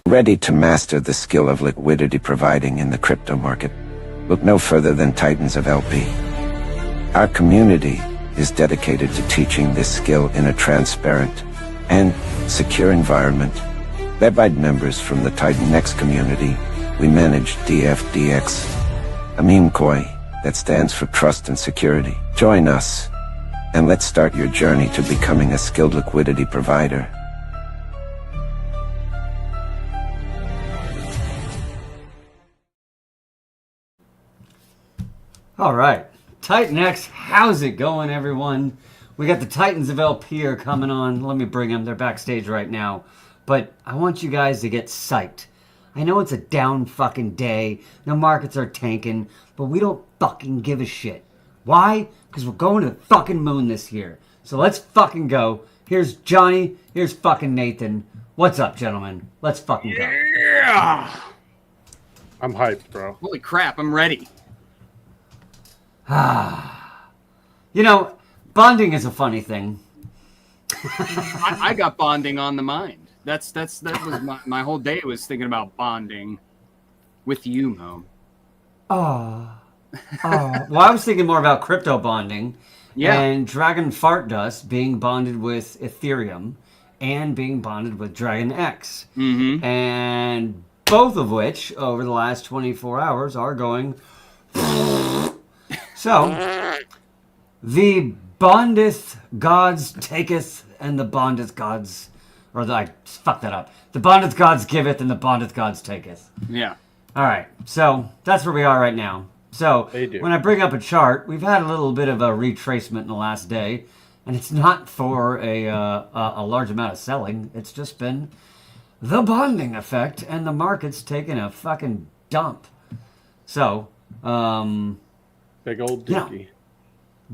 Ready to master the skill of liquidity providing in the crypto market? Look no further than Titans of LP. Our community is dedicated to teaching this skill in a transparent and secure environment. Led by members from the TITANX community, we manage DFDX, a meme coin that stands for trust and security. Join us, and let's start your journey to becoming a skilled liquidity provider. All right, TITANX, how's it going, everyone? We got the Titans of LP here coming on. Let me bring them. They're backstage right now. But I want you guys to get psyched. I know it's a down fucking day. The markets are tanking, but we don't fucking give a shit. Why? Because we're going to the fucking moon this year. So let's fucking go. Here's Johnny. Here's fucking Nathan. What's up, gentlemen? Let's fucking go. Yeah! I'm hyped, bro. Holy crap, I'm ready. You know, bonding is a funny thing. I got bonding on the mind. That was my whole day was thinking about bonding with you, Mo. Well, I was thinking more about crypto bonding. Yeah. And Dragon Fart Dust being bonded with Ethereum and being bonded with DRAGONX. Mm-hmm. And both of which, over the last 24 hours, are going... So, the bondeth gods taketh, and the bondeth gods... Or I fucked that up. The bondeth gods giveth, and the bondeth gods taketh. Yeah. All right, so that's where we are right now. So when I bring up a chart, we've had a little bit of a retracement in the last day, and it's not for a large amount of selling. It's just been the bonding effect, and the market's taking a fucking dump. So, big old dookie.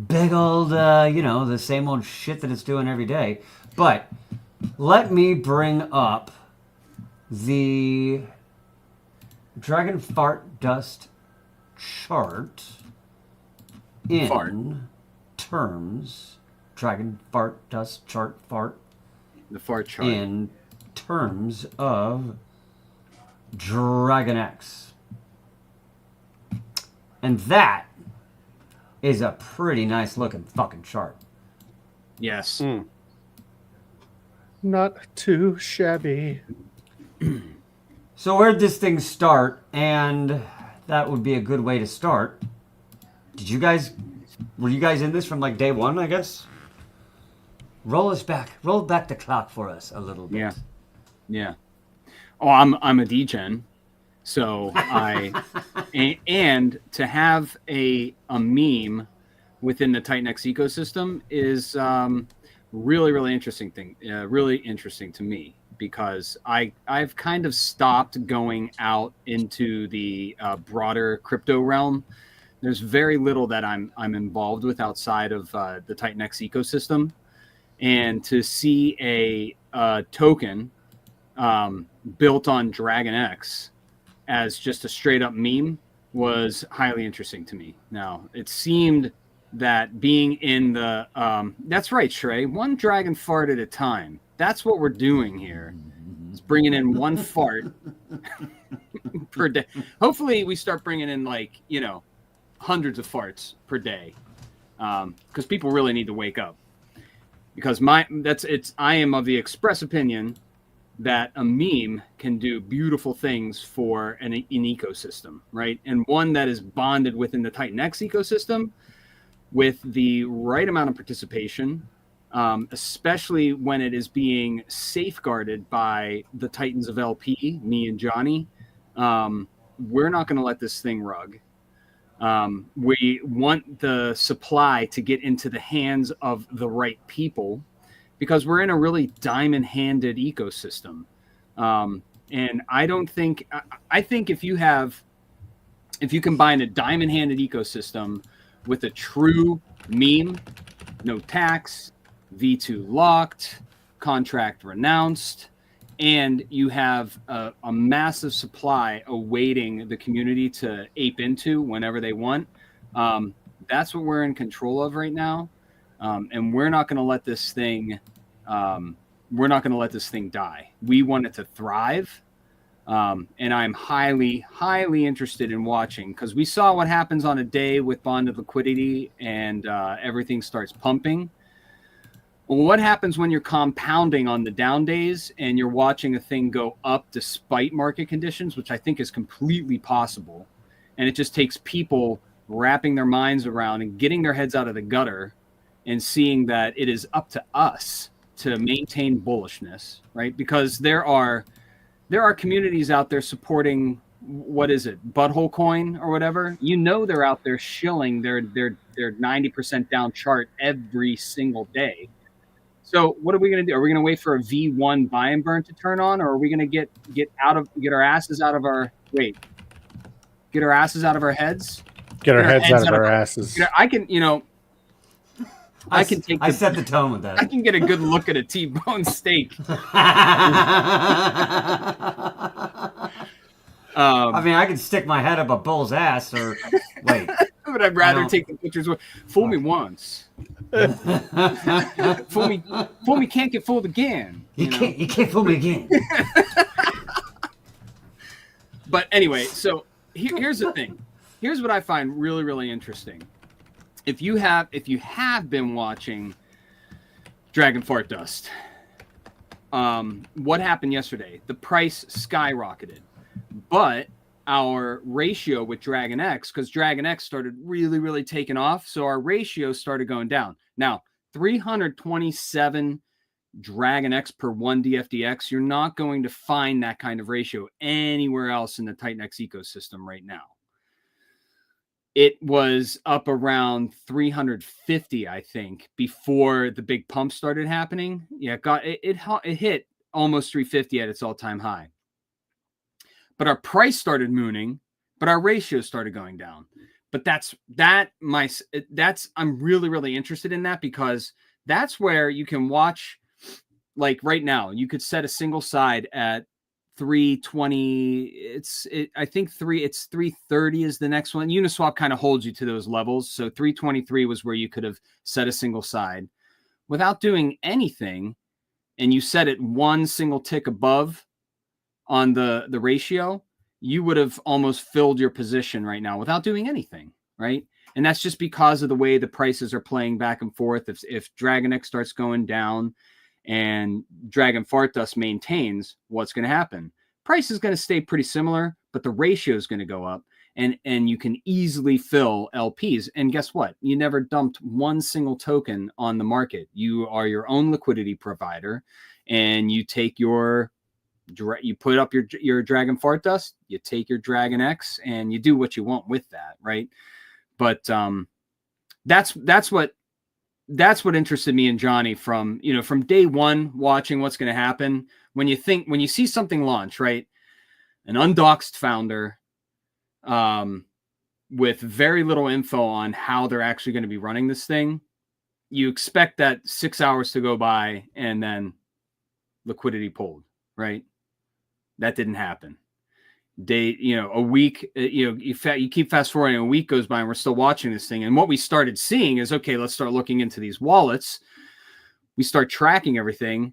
Big old, the same old shit that it's doing every day. But let me bring up the Dragon Fart Dust chart in terms. Dragon Fart Dust chart fart. The fart chart. In terms of DRAGONX. And that is a pretty nice looking fucking chart. Yes. Not too shabby. So where'd this thing start? And that would be a good way to start. Were you guys in this from like day one, I guess? Roll back the clock for us a little bit. Yeah. Oh, I'm a degen. So and to have a meme within the TITANX ecosystem is really interesting thing. Really interesting to me because I've kind of stopped going out into the broader crypto realm. There's very little that I'm involved with outside of the TITANX ecosystem, and to see a token built on DRAGONX as just a straight up meme was highly interesting to me. Now, it seemed that being in the, that's right, Shrey, one dragon fart at a time. That's what we're doing here. It's bringing in one fart per day. Hopefully we start bringing in hundreds of farts per day. Because people really need to wake up. Because I am of the express opinion that a meme can do beautiful things for an ecosystem, right? And one that is bonded within the TITANX ecosystem with the right amount of participation, especially when it is being safeguarded by the Titans of LP, me and Johnny. We're not going to let this thing rug. We want the supply to get into the hands of the right people, because we're in a really diamond-handed ecosystem. And I think if you combine a diamond-handed ecosystem with a true meme, no tax, V2 locked, contract renounced, and you have a massive supply awaiting the community to ape into whenever they want, that's what we're in control of right now. And we're not going to let this thing. We're not going to let this thing die. We want it to thrive. And I'm highly, highly interested in watching, because we saw what happens on a day with bonded liquidity and everything starts pumping. Well, what happens when you're compounding on the down days and you're watching a thing go up despite market conditions, which I think is completely possible. And it just takes people wrapping their minds around and getting their heads out of the gutter and seeing that it is up to us to maintain bullishness, right? Because there are communities out there supporting, what is it, Butthole Coin or whatever. You know, they're out there shilling their 90% down chart every single day. So what are we going to do? Are we going to wait for a V1 buy and burn to turn on, or are we going to get our asses out of our get our asses out of our heads? Get our heads out of our asses. I can, I set the tone with that. I can get a good look at a T-bone steak. I mean, I can stick my head up a bull's ass, or wait. But I'd rather take the pictures. Fool me once. fool me can't get fooled again. You can't fool me again. But anyway, so here's the thing. Here's what I find really, really interesting. If you have been watching Dragon Fart Dust, what happened yesterday? The price skyrocketed, but our ratio with DRAGONX, because DRAGONX started really, really taking off, so our ratio started going down. Now, 327 DRAGONX per 1 DFDX, you're not going to find that kind of ratio anywhere else in the TITANX ecosystem right now. It was up around 350, I think, before the big pump started happening. Yeah, it hit almost 350 at its all-time high. But our price started mooning, but our ratio started going down. But I'm really, really interested in that, because that's where you can watch, like right now, you could set a single side at 320. I think it's 330 is the next one. Uniswap kind of holds you to those levels. So 323 was where you could have set a single side without doing anything. And you set it one single tick above on the ratio, you would have almost filled your position right now without doing anything, right? And that's just because of the way the prices are playing back and forth. If DRAGONX starts going down and Dragon Fart Dust maintains, what's going to happen? Price is going to stay pretty similar, but the ratio is going to go up, and you can easily fill LPs. And guess what? You never dumped one single token on the market. You are your own liquidity provider, and you take you put up your Dragon Fart Dust, you take your DRAGONX, and you do what you want with that, right? But that's what interested me and Johnny from day one, watching what's going to happen when you see something launch, right? An undoxed founder with very little info on how they're actually going to be running this thing. You expect that 6 hours to go by and then liquidity pulled, right? That didn't happen. A week, you keep fast forwarding, a week goes by and we're still watching this thing. And what we started seeing is, okay, let's start looking into these wallets. We start tracking everything.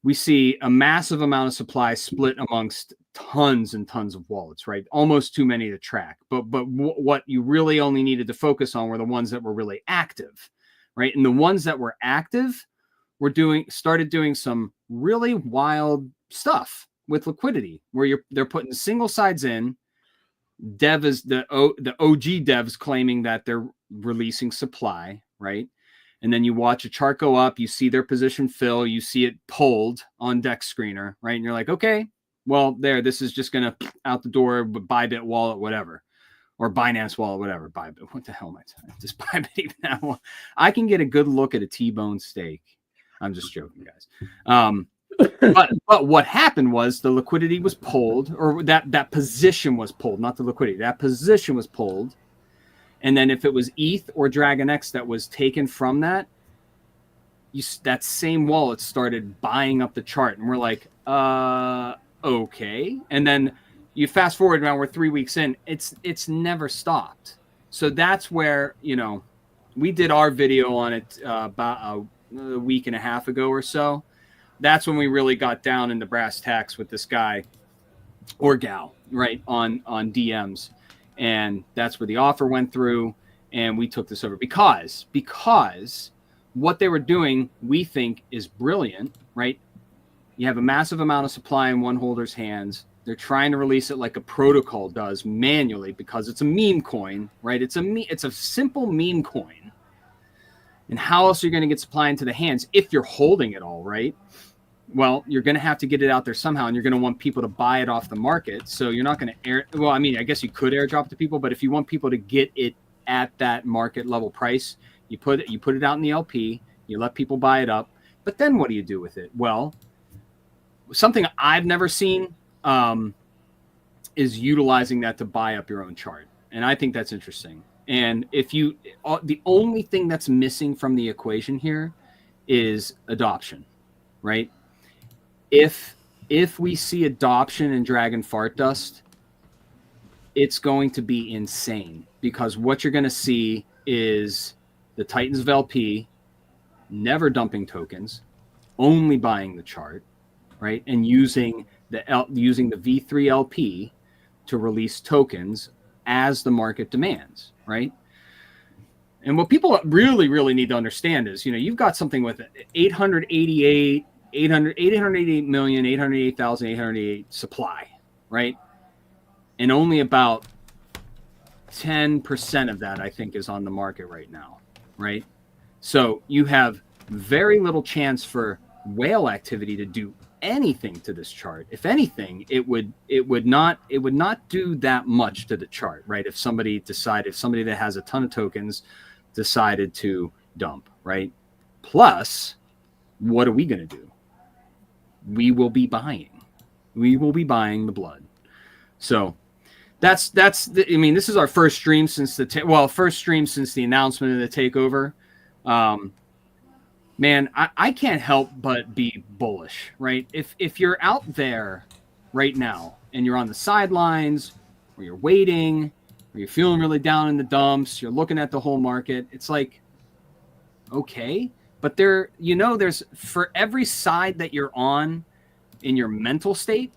We see a massive amount of supply split amongst tons and tons of wallets, right? Almost too many to track. But what you really only needed to focus on were the ones that were really active, right? And the ones that were active started doing some really wild stuff with liquidity, where they're putting single sides in. Dev is the OG devs claiming that they're releasing supply, right? And then you watch a chart go up, you see their position fill, you see it pulled on Dex Screener, right? And you're like, okay, well, this is just gonna out the door, Bybit wallet, whatever, or Binance wallet, whatever. Bybit, what the hell am I saying? Just Bybit even now. I can get a good look at a T-bone steak. I'm just joking, guys. But what happened was the liquidity was pulled, or that position was pulled, not the liquidity. That position was pulled. And then if it was ETH or DRAGONX that was taken from that, that same wallet started buying up the chart. And we're like, okay. And then you fast forward, now we're 3 weeks in. It's never stopped. So that's where, we did our video on it about a week and a half ago or so. That's when we really got down into brass tacks with this guy. or gal, right, on DMs, and that's where the offer went through, and we took this over because what they were doing, we think, is brilliant, right? You have a massive amount of supply in one holder's hands. They're trying to release it like a protocol does manually because it's a meme coin, right? It's a simple meme coin. And how else are you going to get supply into the hands if you're holding it all, right? Well, you're going to have to get it out there somehow, and you're going to want people to buy it off the market. So you're not going to well, I mean, I guess you could airdrop to people, but if you want people to get it at that market level price, you put it out in the LP, you let people buy it up. But then what do you do with it? Well, something I've never seen is utilizing that to buy up your own chart. And I think that's interesting. And the only thing that's missing from the equation here is adoption, right? If we see adoption in Dragon Fart Dust, it's going to be insane, because what you're going to see is the Titans of LP never dumping tokens, only buying the chart, right? And using the V3 LP to release tokens as the market demands, right? And what people really, really need to understand is, you've got something with 888 million, 888,888 supply, right? And only about 10% of that, I think, is on the market right now, right? So you have very little chance for whale activity to do anything to this chart. If anything, it would not do that much to the chart, right? If somebody that has a ton of tokens decided to dump, right? Plus, what are we going to do? We will be buying the blood. So this is our first stream since the announcement of the takeover. Man, I can't help but be bullish, right? If you're out there right now and you're on the sidelines, or you're waiting, or you're feeling really down in the dumps, you're looking at the whole market, it's like, okay, but there's for every side that you're on in your mental state,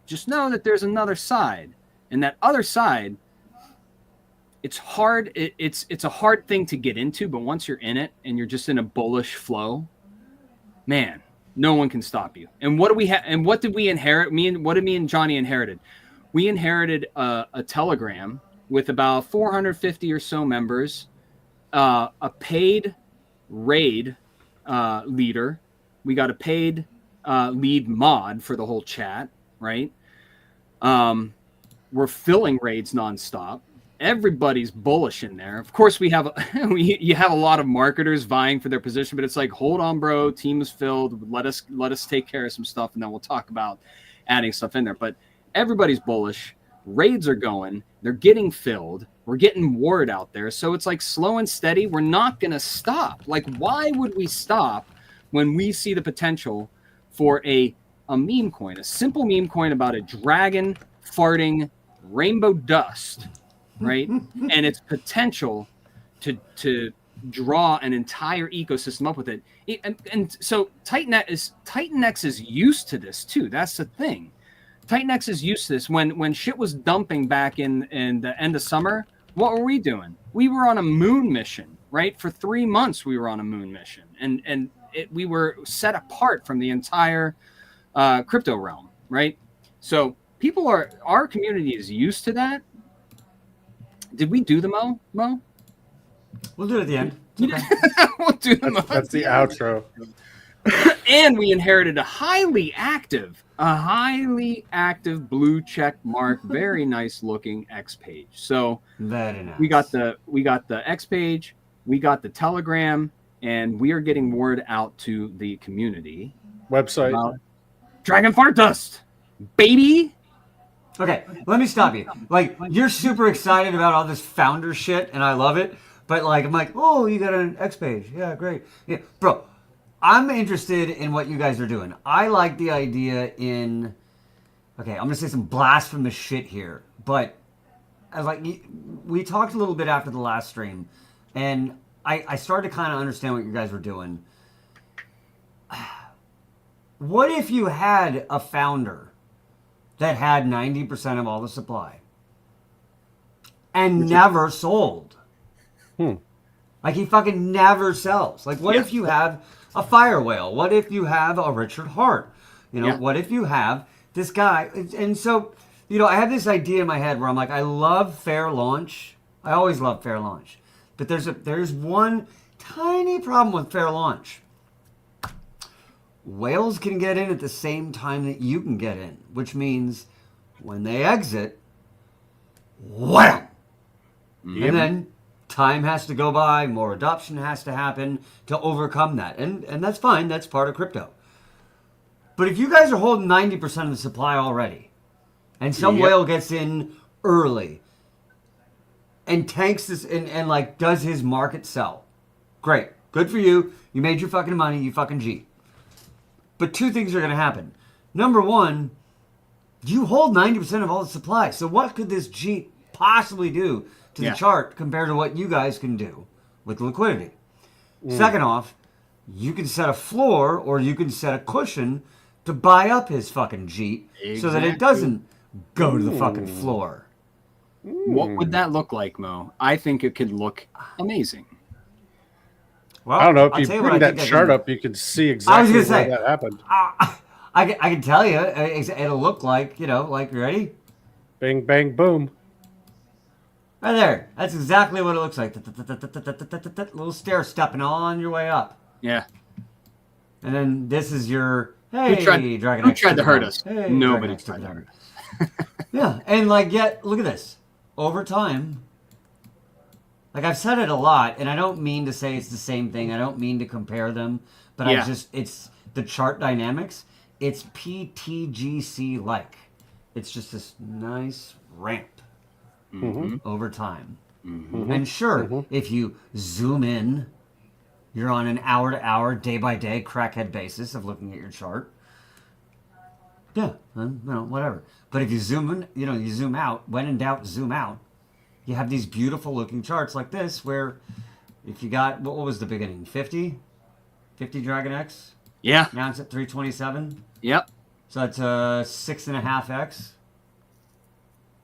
just know that there's another side, and that other side, it's hard. It's a hard thing to get into, but once you're in it and you're just in a bullish flow, man, no one can stop you. And what do we have? And what did we inherit? What did me and Johnny inherited? We inherited a Telegram with about 450 or so members, a paid raid leader. We got a paid lead mod for the whole chat, right? We're filling raids nonstop. Everybody's bullish in there. Of course, you have a lot of marketers vying for their position, but it's like, hold on, bro. Team is filled. Let us take care of some stuff, and then we'll talk about adding stuff in there. But everybody's bullish. Raids are going. They're getting filled. We're getting word out there. So it's like slow and steady. We're not going to stop. Like, why would we stop when we see the potential for a meme coin, a simple meme coin about a dragon farting rainbow dust, right? And its potential to draw an entire ecosystem up with it. And so TITANX is used to this too. That's the thing. TITANX is used to this. When shit was dumping back in the end of summer, what were we doing? We were on a moon mission, right? For 3 months we were on a moon mission, and we were set apart from the entire crypto realm, right? So our community is used to that. Did we do the Mo? We'll do it at the end. Okay. We'll do the Mo. That's the outro. And we inherited a highly active blue check mark, very nice looking X page. So very nice. We got the X page, we got the Telegram, and we are getting word out to the community. Website. About Dragon Fart Dust, baby. Okay, let me stop you. Like, you're super excited about all this founder shit, and I love it. But I'm like, oh, you got an X page. Yeah, great. Yeah, bro, I'm interested in what you guys are doing. I like the idea in, okay, I'm gonna say some blasphemous shit here, but we talked a little bit after the last stream, and I started to kind of understand what you guys were doing. What if you had a founder that had 90% of all the supply and never sold. Like he fucking never sells. Like what if you have a Fire Whale? What if you have a Richard Hart? You know, what if you have this guy? And so, you know, I have this idea in my head where I'm like, I love fair launch. I always love fair launch. But there's one tiny problem with fair launch. Whales can get in at the same time that you can get in, which means when they exit, wham! And then time has to go by, more adoption has to happen to overcome that. And that's fine, that's part of crypto. But if you guys are holding 90% of the supply already, and some whale gets in early and tanks this and like does his market sell, great. Good for you. You made your fucking money, you fucking G. But two things are going to happen. Number one, you hold 90% of all the supply. So what could this G possibly do to the chart compared to what you guys can do with liquidity? Second off, you can set a floor or you can set a cushion to buy up his fucking Jeep so that it doesn't go to the fucking floor. What would that look like, Mo? I think it could look amazing. Well, I don't know. If you bring that chart up, you can see exactly where that happened. I can tell you, it'll look like, you know, like, you ready? Bang, bang, boom. Right there. That's exactly what it looks like. Little stair stepping on your way up. Yeah. And then this is your, hey, DRAGONX. Who tried to hurt us? Hey, nobody tried to hurt us. Yeah, and like, look at this. Over time, like I've said it a lot, and I don't mean to say it's the same thing. I don't mean to compare them, but it's the chart dynamics. It's PTGC-like. It's just this nice ramp over time. And sure, if you zoom in, you're on an hour-to-hour, day-by-day crackhead basis of looking at your chart. Yeah, you know, whatever. But if you zoom in, you know, you zoom out. When in doubt, zoom out. You have these beautiful-looking charts like this, where if you got what was the beginning? 50 DRAGONX. Yeah. Now it's at 327. Yep. So that's 6.5x.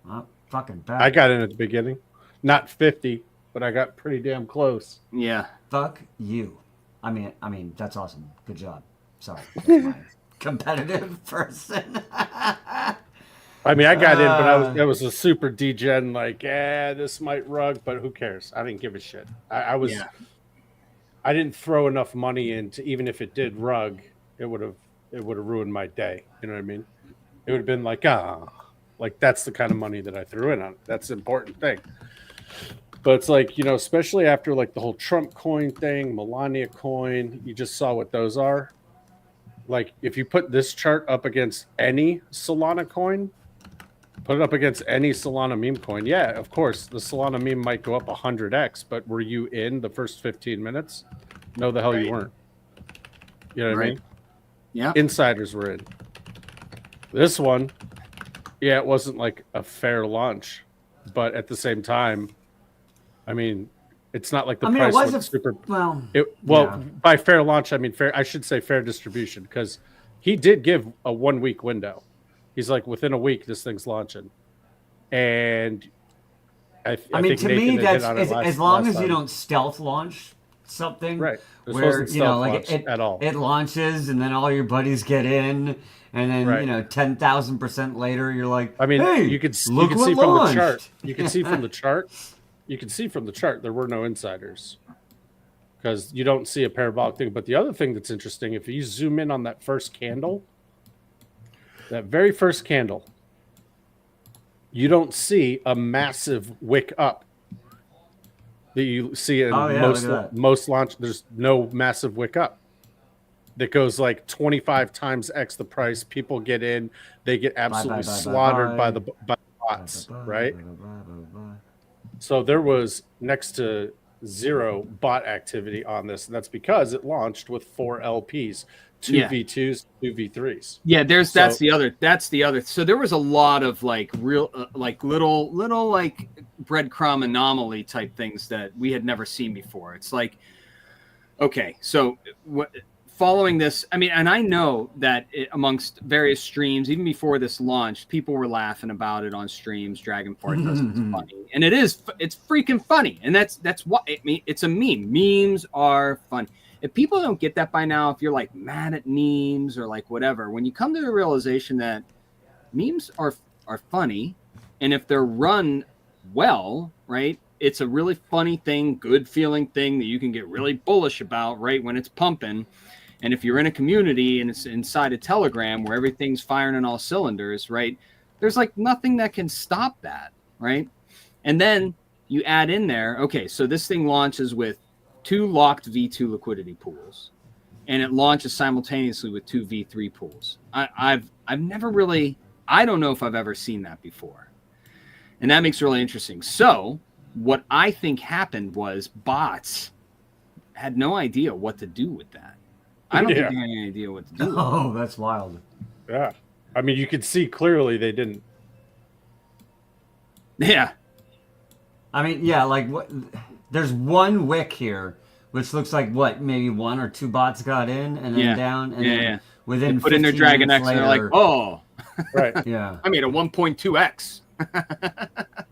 Well, fucking bad. I got in at the beginning, not 50, but I got pretty damn close. Yeah. Fuck you. I mean, that's awesome. Good job. Sorry. That's my competitive person. I mean, I got in, but I was a super degen, like, this might rug, but who cares? I didn't give a shit. I didn't throw enough money into, even if it did rug, it would have ruined my day. You know what I mean? It would have been like, like that's the kind of money that I threw in on it. That's the important thing. But it's like, you know, especially after like the whole Trump coin thing, Melania coin, you just saw what those are. Like if you put this chart up against any Solana coin, put it up against any Solana meme coin. Yeah, of course, the Solana meme might go up 100x, but were you in the first 15 minutes? No, the hell you weren't. You know what I mean? Yeah. Insiders were in. This one, yeah, it wasn't like a fair launch, but at the same time, I mean, it's not like the price was super. By fair launch, I mean fair. I should say fair distribution, because he did give a 1 week window. He's like, within a week, this thing's launching, and I mean, to me, that's as long as you don't stealth launch something, right? This where you know, like it launches, and then all your buddies get in, and then you know, 10,000% later, you're like, I mean, hey, you can see from the chart. You can see from the chart. You can see from the chart there were no insiders, because you don't see a parabolic thing. But the other thing that's interesting, if you zoom in on that first candle, that very first candle, you don't see a massive wick up that you see in most launch. There's no massive wick up that goes like 25 times X the price. People get in, they get absolutely slaughtered by the bots, right? So there was next to zero bot activity on this, and that's because it launched with 4 LPs, 2 V2s, 2 V3s. Yeah, that's the other. So there was a lot of like real like little like breadcrumb anomaly type things that we had never seen before. It's like, okay, so following this, I mean, and I know that amongst various streams, even before this launched, people were laughing about it on streams. Dragonfart does it's funny, and it's freaking funny, and that's what I mean. It's a meme. Memes are fun. If people don't get that by now, if you're like mad at memes or like whatever, when you come to the realization that memes are funny, and if they're run well, right, it's a really funny thing, good feeling thing that you can get really bullish about, right, when it's pumping. And if you're in a community and it's inside a Telegram where everything's firing on all cylinders, right, there's like nothing that can stop that, right? And then you add in there, okay, so this thing launches with 2 locked V2 liquidity pools, and it launches simultaneously with 2 V3 pools. I've never really, I don't know if I've ever seen that before. And that makes it really interesting. So what I think happened was bots had no idea what to do with that. I don't think they had any idea what to do. Oh, that's wild. Yeah. I mean, you could see clearly they didn't. Yeah. I mean, yeah, like what? There's one wick here, which looks like what, maybe 1 or 2 bots got in and then down, and then within they put in their DRAGONX and they're like, oh, right. Yeah. I made a 1.2x.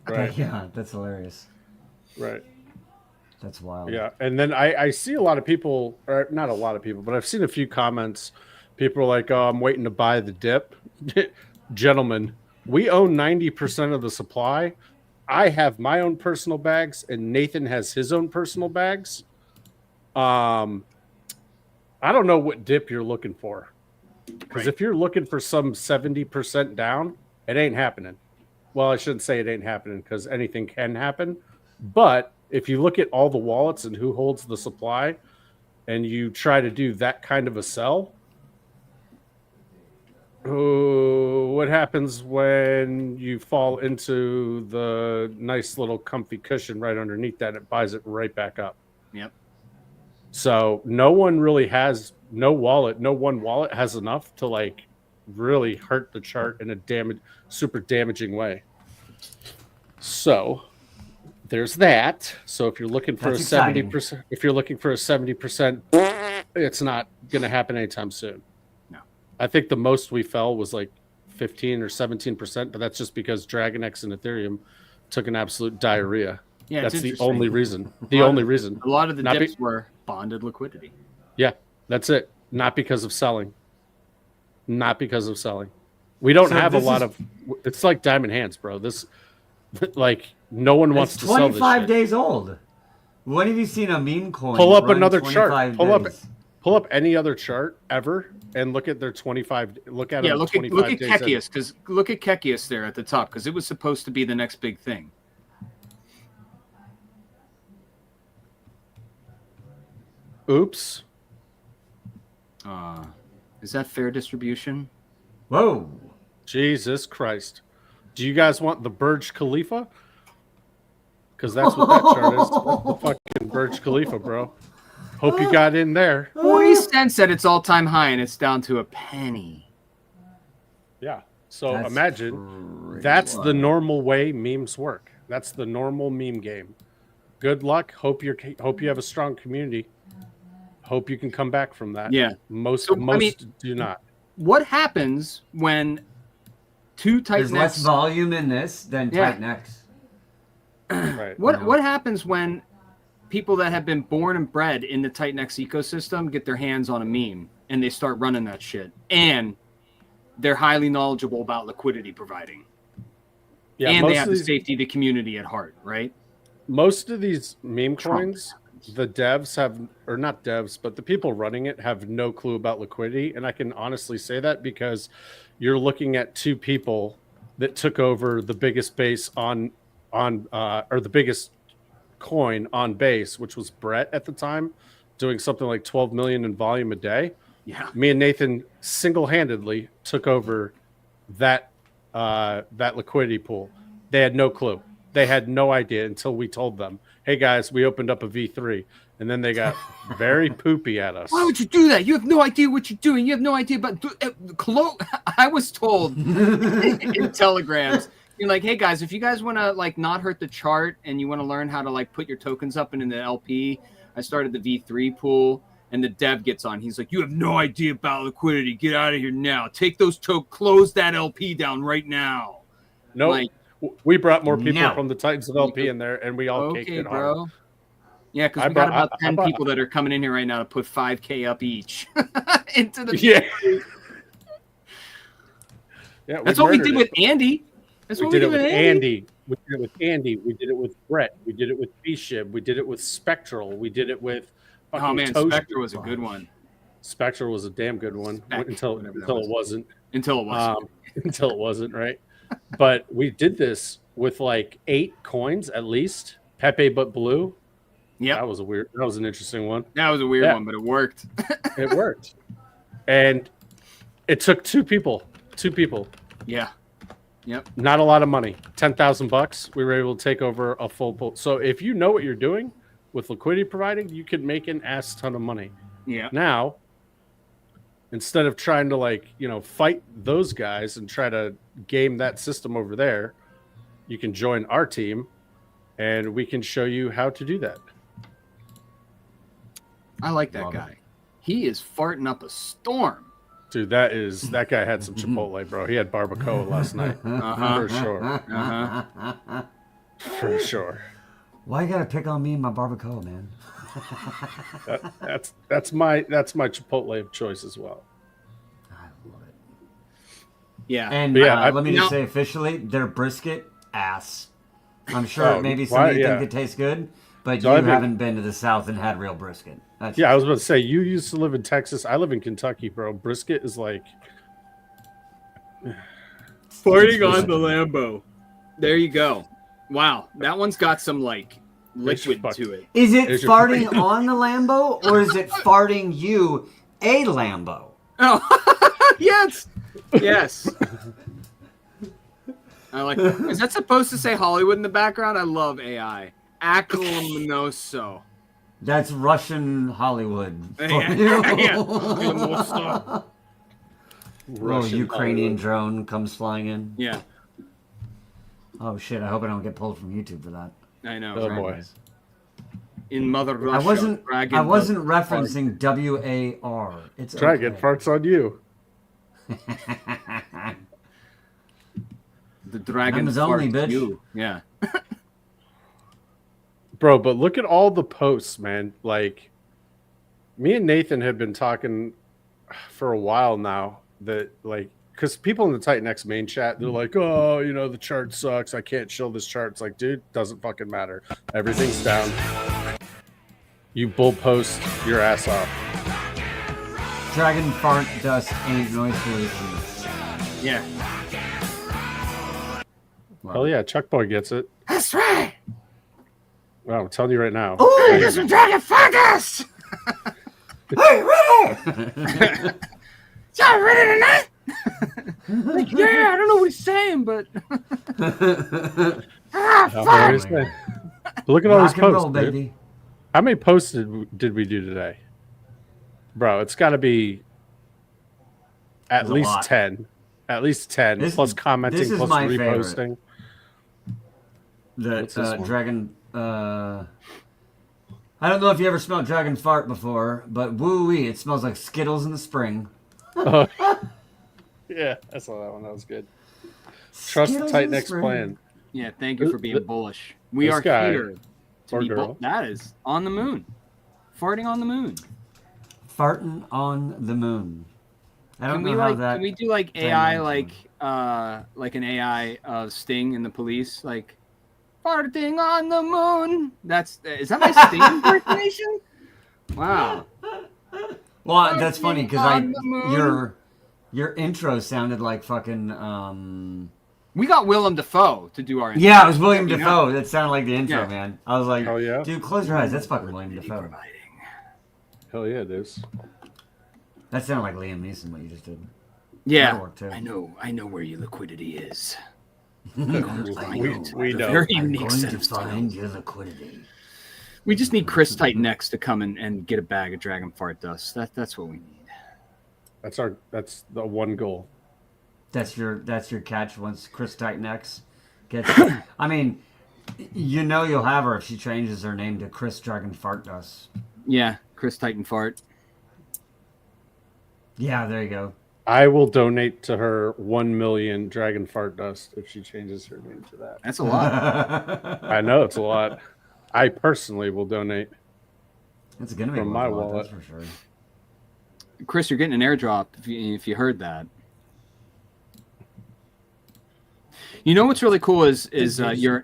Right. Yeah, that's hilarious. Right. That's wild. Yeah. And then I see a lot of people, or not a lot of people, but I've seen a few comments. People are like, oh, I'm waiting to buy the dip. Gentlemen, we own 90% of the supply. I have my own personal bags, and Nathan has his own personal bags. I don't know what dip you're looking for. Because if you're looking for some 70% down, it ain't happening. Well, I shouldn't say it ain't happening because anything can happen. But if you look at all the wallets and who holds the supply and you try to do that kind of a sell, what happens when you fall into the nice little comfy cushion right underneath that? It buys it right back up. Yep. So no one really has, no one wallet has enough to like really hurt the chart in a super damaging way. So there's that. So if you're looking for That's a exciting. 70%, if you're looking for a 70%, it's not going to happen anytime soon. No. I think the most we fell was like 15 or 17%, but that's just because DRAGONX and Ethereum took an absolute diarrhea. Yeah, that's it's the interesting. only reason. The only reason. A lot of the Not dips were bonded liquidity. Yeah, that's it. Not because of selling. Not because of selling. We don't have a lot of. It's like diamond hands, bro. This, like, no one wants to sell this shit. 25 days old. When have you seen a meme coin? Pull up run another 25 chart. days? Pull up any other chart ever and look at their 25. Look at look at Kekius, because look at Kekius there at the top, because it was supposed to be the next big thing. Oops. Is that fair distribution? Whoa. Jesus Christ. Do you guys want the Burj Khalifa? Because that's what that chart is. The fucking Burj Khalifa, bro. Hope you got in there. 40 cents at its all-time high, and it's down to a penny. Yeah. So That's imagine that's the normal way memes work. That's the normal meme game. Good luck. Hope you have a strong community. Hope you can come back from that. Yeah. Most do not. What happens when two There's TITANX... less volume in this than TITANX. Right. What happens when people that have been born and bred in the TITANX ecosystem get their hands on a meme and they start running that shit, and they're highly knowledgeable about liquidity providing, and they have the safety of the community at heart, right? Most of these meme coins, the devs have, or not devs, but the people running it have no clue about liquidity. And I can honestly say that because you're looking at two people that took over the biggest base or the biggest coin on base, which was Brett at the time, doing something like 12 million in volume a day. Yeah. Me and Nathan single-handedly took over that liquidity pool. They had no clue. They had no idea until we told them, hey guys, we opened up a V3. And then they got very poopy at us. Why would you do that? You have no idea what you're doing. You have no idea about... I was told in telegrams, you're like, hey guys, if you guys want to like not hurt the chart and you want to learn how to like put your tokens up into the LP, I started the V3 pool. And the dev gets on. He's like, "You have no idea about liquidity. Get out of here now. Take those close that LP down right now." No, Like, we brought more people No. from the Titans of LP in there, and we all caked it bro. hard. Yeah, because I we got brought- about 10 people that are coming in here right now to put 5K up each into the. Yeah. Yeah, That's what we did murdered with it. Andy. That's We what did we it did with with Andy. Andy. We did it with Andy. We did it with Brett. We did it with B-Shib. We did it with Spectral. We did it with. Oh man, Toast. Spectre was a good one. Spectral was a damn good one until whatever that it was. wasn't. Until it was. Until it wasn't, right? But we did this with like 8 coins at least. Pepe but blue. Yeah, That was an interesting one. that was a weird Yeah. one, but it worked. It worked. And it took 2 people. 2 people. Yeah. Yep. Not a lot of money. $10,000. We were able to take over a full pool. So if you know what you're doing with liquidity providing, you could make an ass ton of money. Yeah. Now, instead of trying to fight those guys and try to game that system over there, you can join our team and we can show you how to do that. I like that Love guy. He is farting up a storm. Dude, that guy had some Chipotle, bro. He had barbacoa last night. Uh-huh. For sure. Uh-huh. For sure. Why you gotta pick on me and my barbacoa, man? That's my Chipotle of choice as well. I love it. Yeah. And But yeah, let me just now- say officially, their brisket ass. I'm sure Oh, maybe some why- of you yeah. think it tastes good, but So you I think- haven't been to the South and had real brisket. That's Yeah, I was about to say, you used to live in Texas. I live in Kentucky, bro. Brisket is like... Farting on the Lambo. There you go. Wow. That one's got some like liquid fuck- to it. Is it There's your- farting on the Lambo or is it farting you a Lambo? Oh, yes. Yes. I like that. Is that supposed to say Hollywood in the background? I love AI. Acalminoso. That's Russian Hollywood. For Yeah. you. Yeah. Little Ukrainian drone comes flying in. Yeah. Oh shit! I hope I don't get pulled from YouTube for that. I know. Oh, right? boy. In Mother Russia. I wasn't Dragon referencing WAR. It's Dragon okay. farts on you. The dragon Members only, farts bitch. you. Yeah. Bro, but look at all the posts, man. Like, me and Nathan have been talking for a while now that, like, because people in the TITANX main chat, they're like, oh, the chart sucks. I can't show this chart. It's like, dude, doesn't fucking matter. Everything's down. You bull post your ass off. Dragon fart dust ain't noise pollution. Yeah. Hell yeah, Chuck Boy gets it. That's right. Well, I'm telling you right now. Ooh, Here's some dragon fart dust. hey, ready! Y'all ready tonight? Like, yeah, I don't know what he's saying, but What is that? Look at all these Rock and posts, roll, dude. baby. How many posts did we do today? Bro, it's got to be at There's a least lot. 10. At least 10, This- plus commenting, this is plus my reposting. That What's this one? dragon. I don't know if you ever smelled dragon fart before, but woo-wee, it smells like Skittles in the spring. Oh. Yeah, I saw that one. That was good. Trust the Skittles in TITANX spring. plan. yeah, thank you for being bullish. We this are guy, here to or be girl. That is on the moon. Farting on the moon. Farting on the moon. I don't Can we know how like that. can we do like AI dynamic like an AI Sting in the police like farting on the moon? Is that my Sting impersonation? Wow. Well, that's funny because on the moon. your intro sounded like fucking. We got Willem Dafoe to do our intro. Yeah, it was William You know? Dafoe. That sounded like the intro, Yeah. man. I was like, Oh, yeah? dude, close your eyes. That's fucking William Dafoe. Providing. Hell yeah, it is. That sounded like Liam Neeson, what you just did. Yeah, That'll work, too. I know where your liquidity is. We know. Very I'm unique going set to of find styles. your liquidity. We just need Chris TITANX to come and get a bag of dragon fart dust. That's what we need. That's the one goal. That's your catch once Chris TITANX gets. I mean, you'll have her if she changes her name to Chris Dragon Fart Dust. Yeah, Chris Titan fart. Yeah, there you go. I will donate to her 1 million Dragon Fart Dust if she changes her name to that. That's a lot. I know it's a lot. I personally will donate. It's gonna be from worth my a lot, wallet. that's for sure. Chris, you're getting an airdrop if you heard that. You know what's really cool is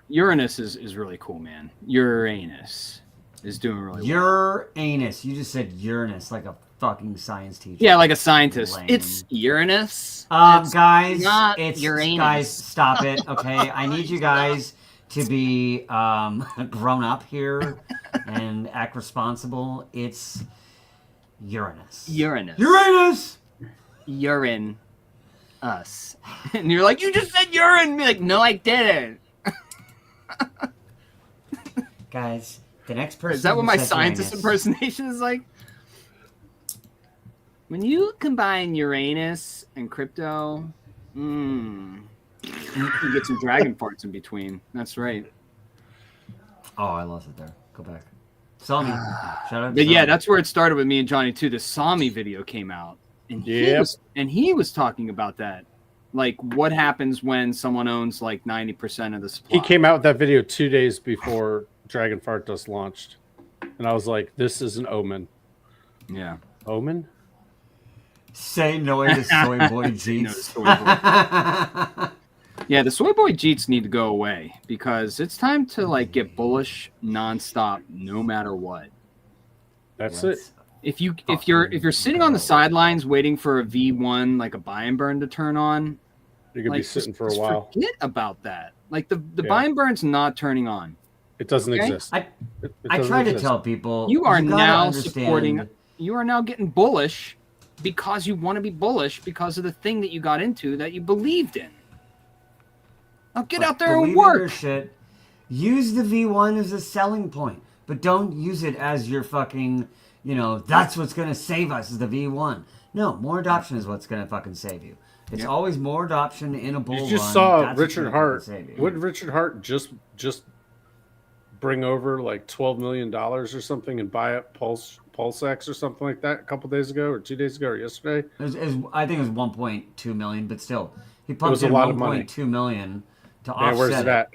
Uranus is really cool, man. Uranus is doing really well. Uranus. You just said Uranus like a fucking science teacher. Yeah, like a scientist. Lame. It's Uranus. Guys, not it's Uranus. guys, stop it. Okay, I need you guys to be grown up here and act responsible. It's Uranus. Uranus. Uranus. Urine. Us. And you're like, you just said urine. Be like, no, I didn't. Guys, the next person. Is that what who my says scientist Uranus- impersonation is like? When you combine Uranus and crypto, you can get some dragon parts in between. That's right. Oh, I lost it there. Go back. Sami. Shout out to But yeah, Sami. that's where it started with me and Johnny too. The Sami video came out, and he was talking about that, like what happens when someone owns like 90% of the supply. He came out with that video 2 days before Dragon Fart Dust launched, and I was like, "This is an omen." Yeah. Omen. Say no to soy boy No, Jeets. soy boy. Yeah, the soy boy Jeets need to go away because it's time to like get bullish nonstop, no matter what. That's it. If you're sitting on the sidelines waiting for a V1 like a buy and burn to turn on, You're gonna like, be sitting just- for a just while. Forget about that. Like the buy and burn's not turning on. It doesn't Okay. exist. I It I doesn't try to exist. tell people You are gotta now understand- supporting. You are now getting bullish because you want to be bullish because of the thing that you got into that you believed in. Now get out there Believe and in your work. shit. Use the V1 as a selling point, but don't use it as your fucking, that's what's going to save us is the V1. No, more adoption is what's going to fucking save you. It's always more adoption in a bull You run. just saw That's what's Richard gonna Hart. fucking save you. Wouldn't Richard Hart just bring over like $12 million or something and buy up PulseX or something like that a couple days ago or 2 days ago or yesterday? I think it was 1.2 million, but still, he was pumped a in lot of money. 1.2 million to Man, offset where's it. that?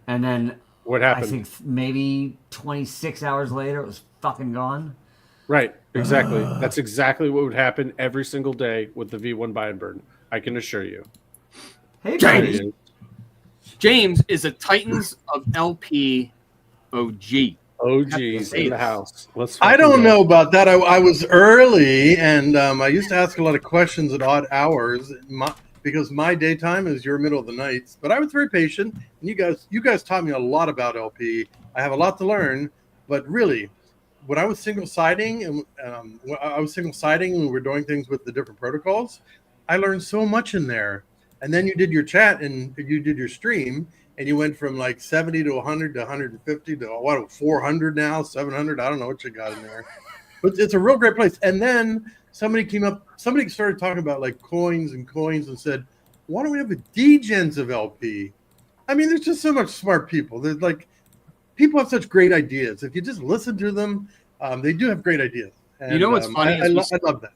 And then What I happened? think maybe 26 hours later, it was fucking gone. Right, exactly. That's exactly what would happen every single day with the V1 buy and burn. I can assure you. Hey, James. buddy. James is a Titans of LP OG. Oh, Have to geez, say in the this. house. Let's. I fucking don't go. know about that. I was early, and I used to ask a lot of questions at odd hours because my daytime is your middle of the nights. But I was very patient, and you guys taught me a lot about LP. I have a lot to learn, but really, when I was single siding and we were doing things with the different protocols, I learned so much in there. And then you did your chat and you did your stream, and you went from like 70 to 100 to 150 to 400 now, 700. I don't know what you got in there, but it's a real great place. And then somebody started talking about like coins and said, why don't we have a degens of LP? I mean, there's just so much smart people. There's like, people have such great ideas. If you just listen to them, they do have great ideas. And, You know what's funny I is love that.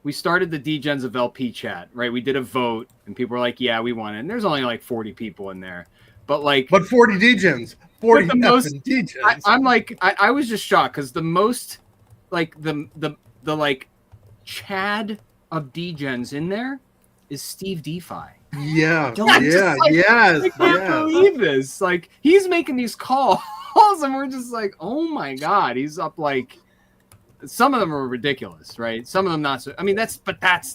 We started the Degens of LP chat, right? We did a vote, and people were like, "Yeah, we want it." And there's only like 40 people in there, but 40 degens, 40 But the most- degens. I'm like, I was just shocked because the most, like the like, Chad of Degens in there is Steve DeFi. Yeah, Don't- yeah, Like, yes, I can't yes. believe this. Like, he's making these calls, and we're just like, oh my god, he's up like. Some of them are ridiculous, right? Some of them not so. I mean, that's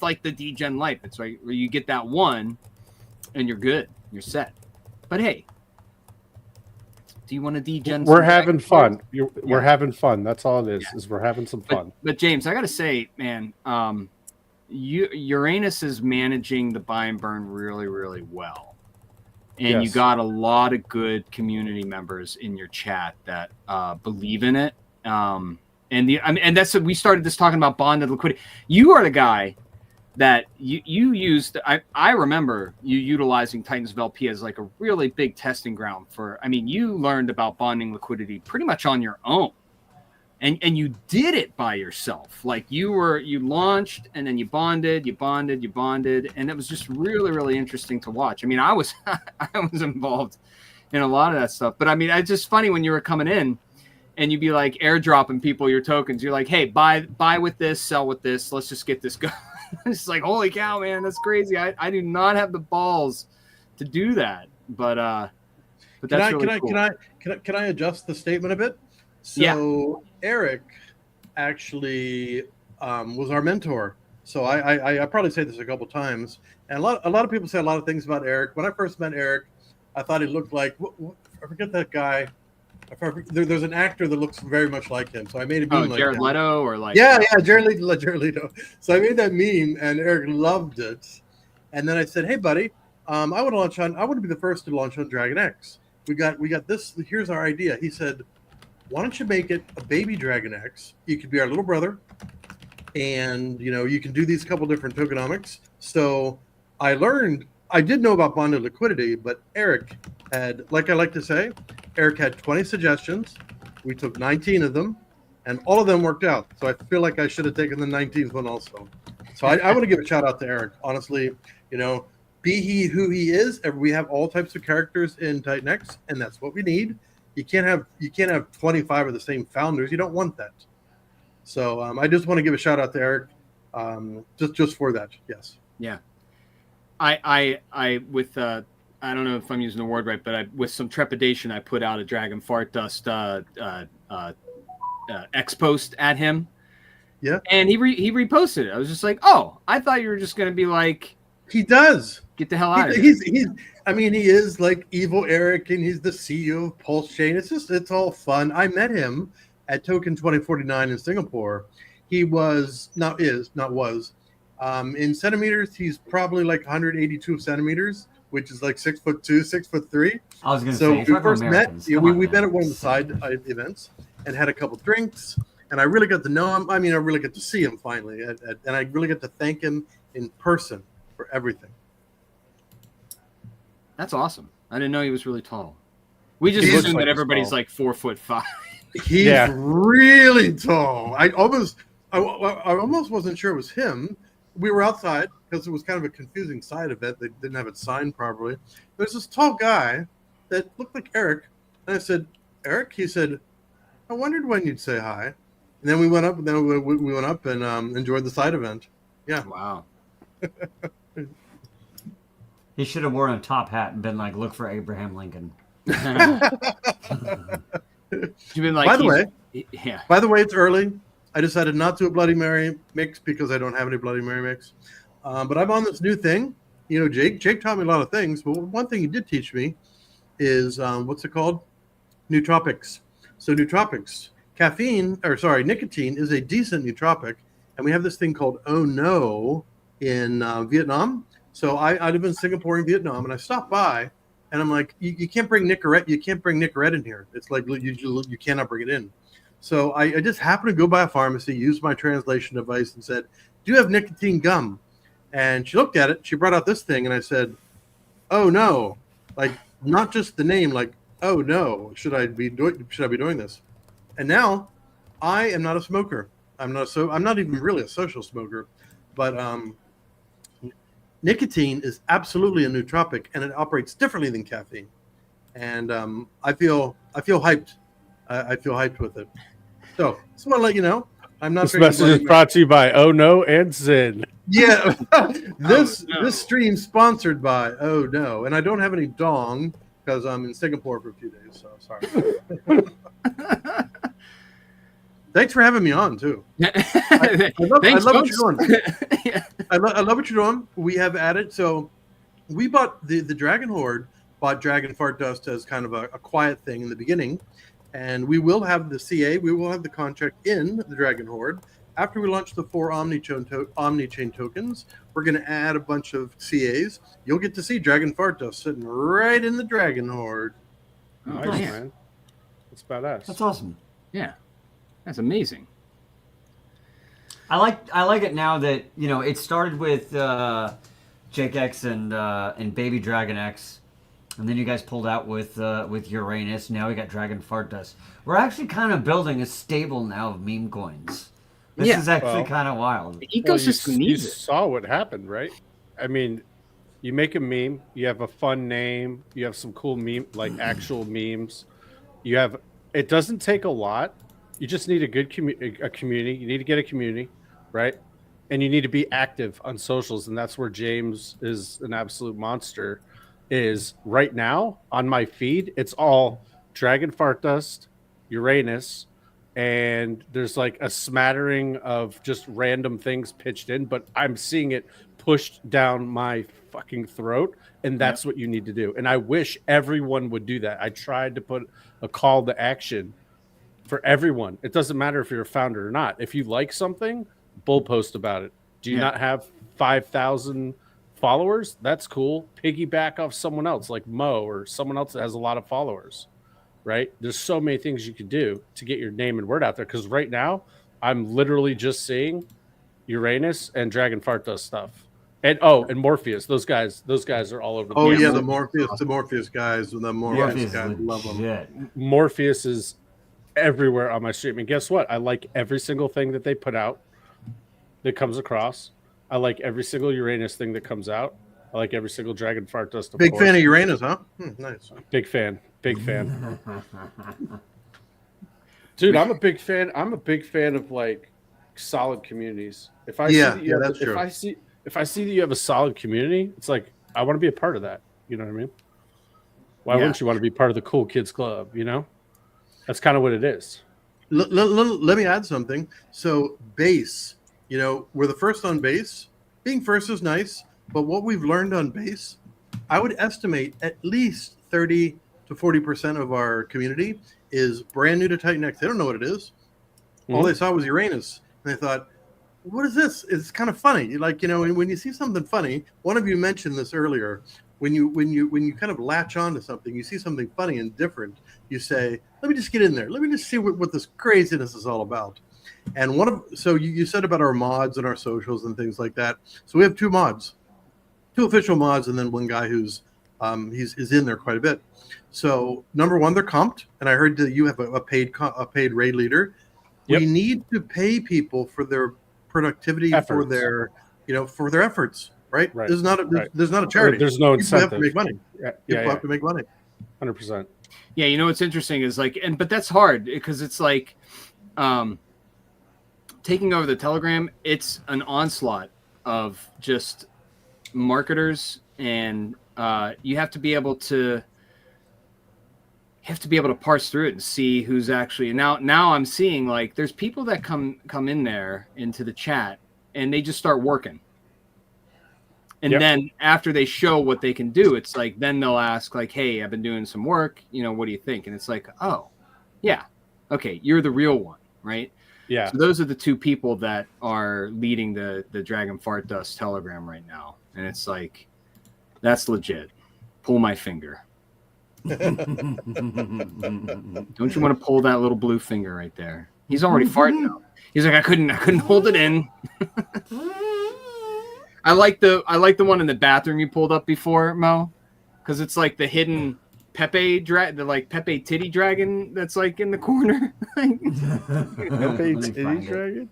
like the Degen life. It's right where you get that one, and you're good, you're set. But hey, do you want to Degen? We're some having Dragon fun. We're having fun. That's all it is. Is we're having some fun. But James, I gotta say, man, Uranus is managing the buy and burn really, really well, and you Yes. got a lot of good community members in your chat that believe in it. And that's we started this talking about bonded liquidity. You are the guy that you used. I remember you utilizing Titans of LP as like a really big testing ground for. I mean, you learned about bonding liquidity pretty much on your own. and you did it by yourself. Like you launched and then you bonded, and it was just really, really interesting to watch. I mean, I was involved in a lot of that stuff, but I mean, it's just funny when you were coming in and you'd be like airdropping people your tokens. You're like, hey, buy with this, sell with this. Let's just get this going. It's like, holy cow, man, that's crazy. I do not have the balls to do that, but that's really cool. Can I adjust the statement a bit? So Eric actually was our mentor. So I probably say this a couple times, and a lot of people say a lot of things about Eric. When I first met Eric, I thought he looked like I forget that guy. There's an actor that looks very much like him, so I made a meme like Jared Leto or like Jared Leto. So I made that meme, and Eric loved it. And then I said, "Hey, buddy, I want to be the first to launch on DRAGONX. We got this. Here's our idea." He said, "Why don't you make it a baby DRAGONX? You could be our little brother, and you can do these couple different tokenomics." So I did know about bonded liquidity, but Eric had, like I like to say, Eric had 20 suggestions. We took 19 of them, and all of them worked out. So I feel like I should have taken the 19th one also. So I want to give a shout out to Eric. Honestly, be he who he is. We have all types of characters in TITANX, and that's what we need. You can't have 25 of the same founders. You don't want that. So I just want to give a shout out to Eric, just for that. Yes. Yeah. I don't know if I'm using the word right, but with some trepidation, I put out a Dragon Fart Dust X post at him. Yeah. And he reposted it. I was just like, oh, I thought you were just going to be like, he does. Get the hell out of here. He is like evil Eric, and he's the CEO of Pulse Chain. It's all fun. I met him at Token 2049 in Singapore. He was in centimeters. He's probably like 182 centimeters, which is like 6'2", 6'3". I was going to so say, we first met. We met at one of the side events and had a couple drinks, and I really got to know him. I mean, I really got to see him finally, and I really got to thank him in person for everything. That's awesome. I didn't know he was really tall. We just assume that everybody's like 4'5". He's really tall. I almost wasn't sure it was him. We were outside because it was kind of a confusing side event. They didn't have it signed properly. There's this tall guy that looked like Eric, and I said, "Eric?" He said, "I wondered when you'd say hi." And then we went up, and enjoyed the side event. Yeah. Wow. He should have worn a top hat and been like, "Look for Abraham Lincoln." You've been like, by the way, it's early. I decided not to do a Bloody Mary mix because I don't have any Bloody Mary mix. But I'm on this new thing. Jake taught me a lot of things, but one thing he did teach me is what's it called? Nootropics. So nootropics, nicotine is a decent nootropic, and we have this thing called Oh No in Vietnam. So I live in Singapore and Vietnam, and I stopped by, and I'm like, you can't bring Nicorette. You can't bring Nicorette in here. It's like you cannot bring it in. So I just happened to go by a pharmacy, used my translation device, and said, "Do you have nicotine gum?" And she looked at it. She brought out this thing, and I said, "Oh no!" Like not just the name, like, "Oh no, should I be doing this?" And now, I am not a smoker. I'm not even really a social smoker, but nicotine is absolutely a nootropic, and it operates differently than caffeine. And I feel hyped. I feel hyped with it. So just want to let you know, I'm not. This message is brought to you by Oh No and Zen. Yeah, this stream sponsored by Oh No, and I don't have any dong because I'm in Singapore for a few days. So sorry. Thanks for having me on too. I love what you're doing. I love what you're doing. We have added, so we bought the Dragon Horde bought Dragon Fart Dust as kind of a quiet thing in the beginning. And we will have the CA, we will have the contract in the Dragon Horde. After we launch the 4 Omni-Chain tokens, we're going to add a bunch of CAs. You'll get to see Dragon Fart Dust sitting right in the Dragon Horde. Nice, man. That's badass. That's awesome. Yeah. That's amazing. I like it now that, it started with Jake X and Baby DRAGONX. And then you guys pulled out with Uranus. Now we got Dragon Fart Dust. We're actually kind of building a stable now of meme coins. This is actually kind of wild. The ecosystem needs you it. saw what happened, right? I mean, you make a meme, you have a fun name, you have some cool meme, like actual memes. It doesn't take a lot. You just need a good community. You need to get a community, right? And you need to be active on socials, and that's where James is an absolute monster. Is right now on my feed, it's all Dragon Fart Dust, Uranus, and there's like a smattering of just random things pitched in, but I'm seeing it pushed down my fucking throat, and that's what you need to do. And I wish everyone would do that. I tried to put a call to action for everyone. It doesn't matter if you're a founder or not. If you like something, bull post about it. Do you not have 5,000 followers? That's cool. Piggyback off someone else like Mo or someone else that has a lot of followers. Right? There's so many things you could do to get your name and word out there. Because right now, I'm literally just seeing Uranus and Dragon Fart Dust stuff, and Morpheus. Those guys are all over. The Morpheus guys, and the Morpheus guys, love them. Morpheus is everywhere on my stream, and guess what? I like every single thing that they put out that comes across. I like every single Uranus thing that comes out. I like every single Dragon Fart Dust. Big fan of Uranus, huh? Nice. Big fan. Dude, I'm a big fan. I'm a big fan of like solid communities. If I see that you have a solid community, it's like I want to be a part of that. You know what I mean? Why wouldn't you want to be part of the cool kids club? You know, that's kind of what it is. Let me add something. So base, we're the first on base. Being first is nice, but what we've learned on base, I would estimate at least 30 to 40% of our community is brand new to TITANX. They don't know what it is. All they saw was Uranus, and they thought, "What is this?" It's kind of funny. Like when you see something funny, one of you mentioned this earlier. When you kind of latch on to something, you see something funny and different. You say, "Let me just get in there. Let me just see what this craziness is all about." And you said about our mods and our socials and things like that. So we have two official mods, and then one guy who's he's in there quite a bit. So number one, they're comped, and I heard that you have a paid raid leader. Yep. We need to pay people for their productivity, for their efforts. Right? There's not a charity. There's no incentive. People have to make money. People have to make money. 100%. Yeah, what's interesting is but that's hard because it's like taking over the Telegram. It's an onslaught of just marketers, and you have to be able to parse through it and see who's actually now I'm seeing like there's people that come in there into the chat and they just start working. And then after they show what they can do, it's like, then they'll ask like, "Hey, I've been doing some work, what do you think?" And it's like, "Oh, yeah. Okay. You're the real one." Right. Yeah. So those are the two people that are leading the Dragon Fart Dust Telegram right now. And it's like, that's legit. Pull my finger. Don't you want to pull that little blue finger right there? He's already farting out. He's like, I couldn't hold it in. I like the one in the bathroom you pulled up before, Mo, because it's like the hidden Pepe Pepe titty dragon that's like in the corner. Pepe titty dragon?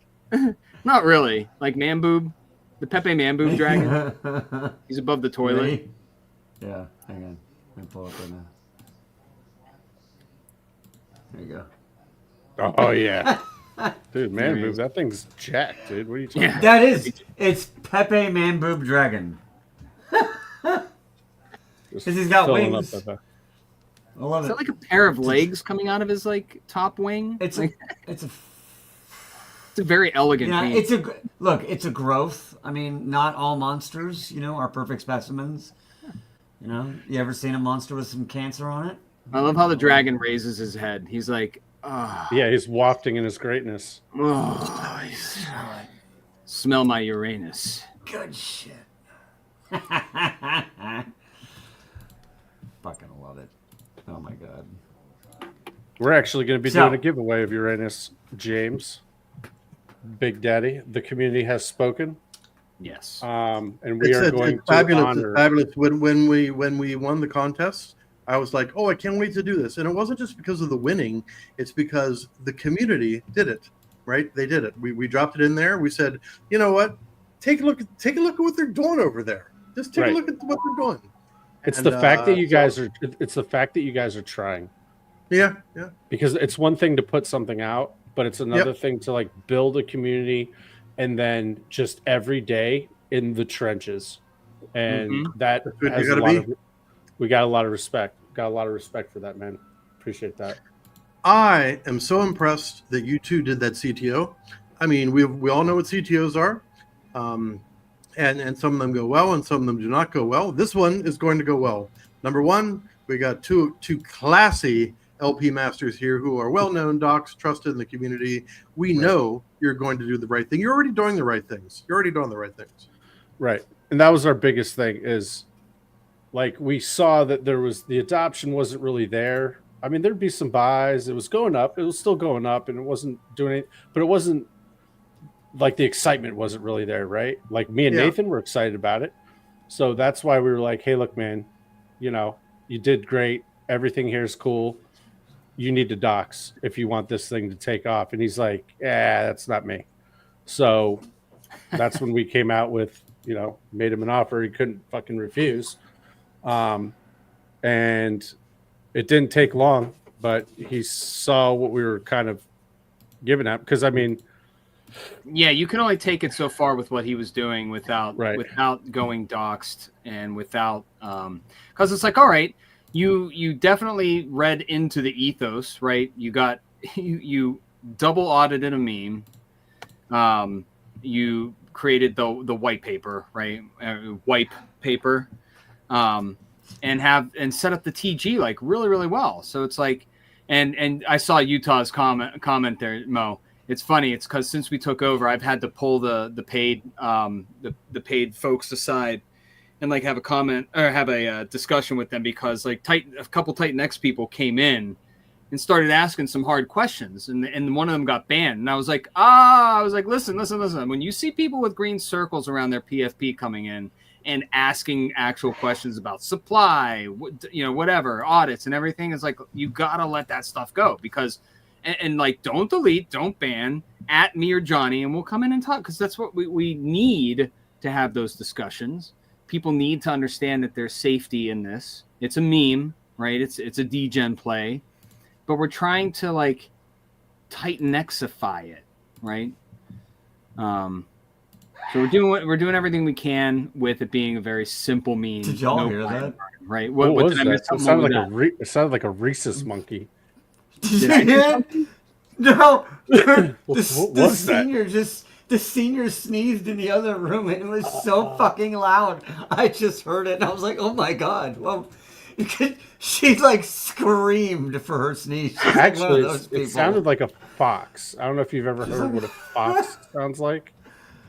Not really. Like man boob, the Pepe man boob dragon. He's above the toilet. Really? Yeah, hang on. Let me pull up right now. There you go. Oh yeah. Dude, man boob, that thing's jacked, dude. What are you talking about? That is, it's Pepe Man Boob Dragon. Because he's got wings. I love Is it. that like a pair of legs coming out of his like top wing? It's like, it's a very elegant. Yeah, thing. it's a growth. I mean, not all monsters, are perfect specimens. You ever seen a monster with some cancer on it? I love how the dragon raises his head. He's like, oh. Yeah, he's wafting in his greatness. Oh, smell my Uranus. Good shit. Fucking love it. Oh my god. We're actually going to be doing a giveaway of Uranus, James. Big Daddy. The community has spoken. Yes. And we are going to fabulous. honor. It's fabulous. When we won the contest, I was like, oh, I can't wait to do this. And it wasn't just because of the winning; it's because the community did it. Right? They did it. We dropped it in there. We said, you know what? Take a look at what they're doing over there. Just take a look at what they're doing. It's the fact that you guys are. It's the fact that you guys are trying. Yeah. Because it's one thing to put something out, but it's another thing to like build a community, and then just every day in the trenches, and that has a lot of. We got a lot of respect. Got a lot of respect for that, man. Appreciate that. I am so impressed that you two did that CTO. I mean, we all know what CTOs are, and some of them go well, and some of them do not go well. This one is going to go well. Number one, we got two classy LP masters here who are well-known docs, trusted in the community. We know you're going to do the right thing. You're already doing the right things. Right. And that was our biggest thing is, like, we saw that the adoption wasn't really there. I mean, there'd be some buys. It was going up. It was still going up, and it wasn't doing it. But it wasn't like the excitement wasn't really there, right? Like me and Nathan were excited about it. So that's why we were like, hey, look, man, you did great. Everything here is cool. You need to docs if you want this thing to take off. And he's like, that's not me. So that's when we came out with, made him an offer he couldn't fucking refuse. And it didn't take long, but he saw what we were kind of giving at. Because, I mean... Yeah, you can only take it so far with what he was doing without going doxed and without... Because it's like, all right, you definitely read into the ethos, right? You got... You double audited a meme. You created the white paper, right? Wipe paper. And set up the TG like really, really well. So it's like, and I saw Utah's comment there, Mo. It's funny. It's because since we took over, I've had to pull the paid the paid folks aside and like have a comment or have a discussion with them because like a couple TITANX people came in and started asking some hard questions, and one of them got banned. And I was like, listen. When you see people with green circles around their PFP coming in and asking actual questions about supply, whatever, audits and everything, it's like, you got to let that stuff go because, and like, don't delete, don't ban, at me or Johnny, and we'll come in and talk because that's what we need to have those discussions. People need to understand that there's safety in this. It's a meme, right? It's a degen play, but we're trying to like TITANXify it, right? So we're doing everything we can with it being a very simple meme. Did y'all hear that? Right? What What was did I that? miss? It sounded like a rhesus monkey. Did you hear it? No. What was that? The senior sneezed in the other room, and it was so fucking loud. I just heard it, and I was like, "Oh my god!" Well, she like screamed for her sneeze. She's Actually, like it sounded like a fox. I don't know if you've ever heard what a fox sounds like.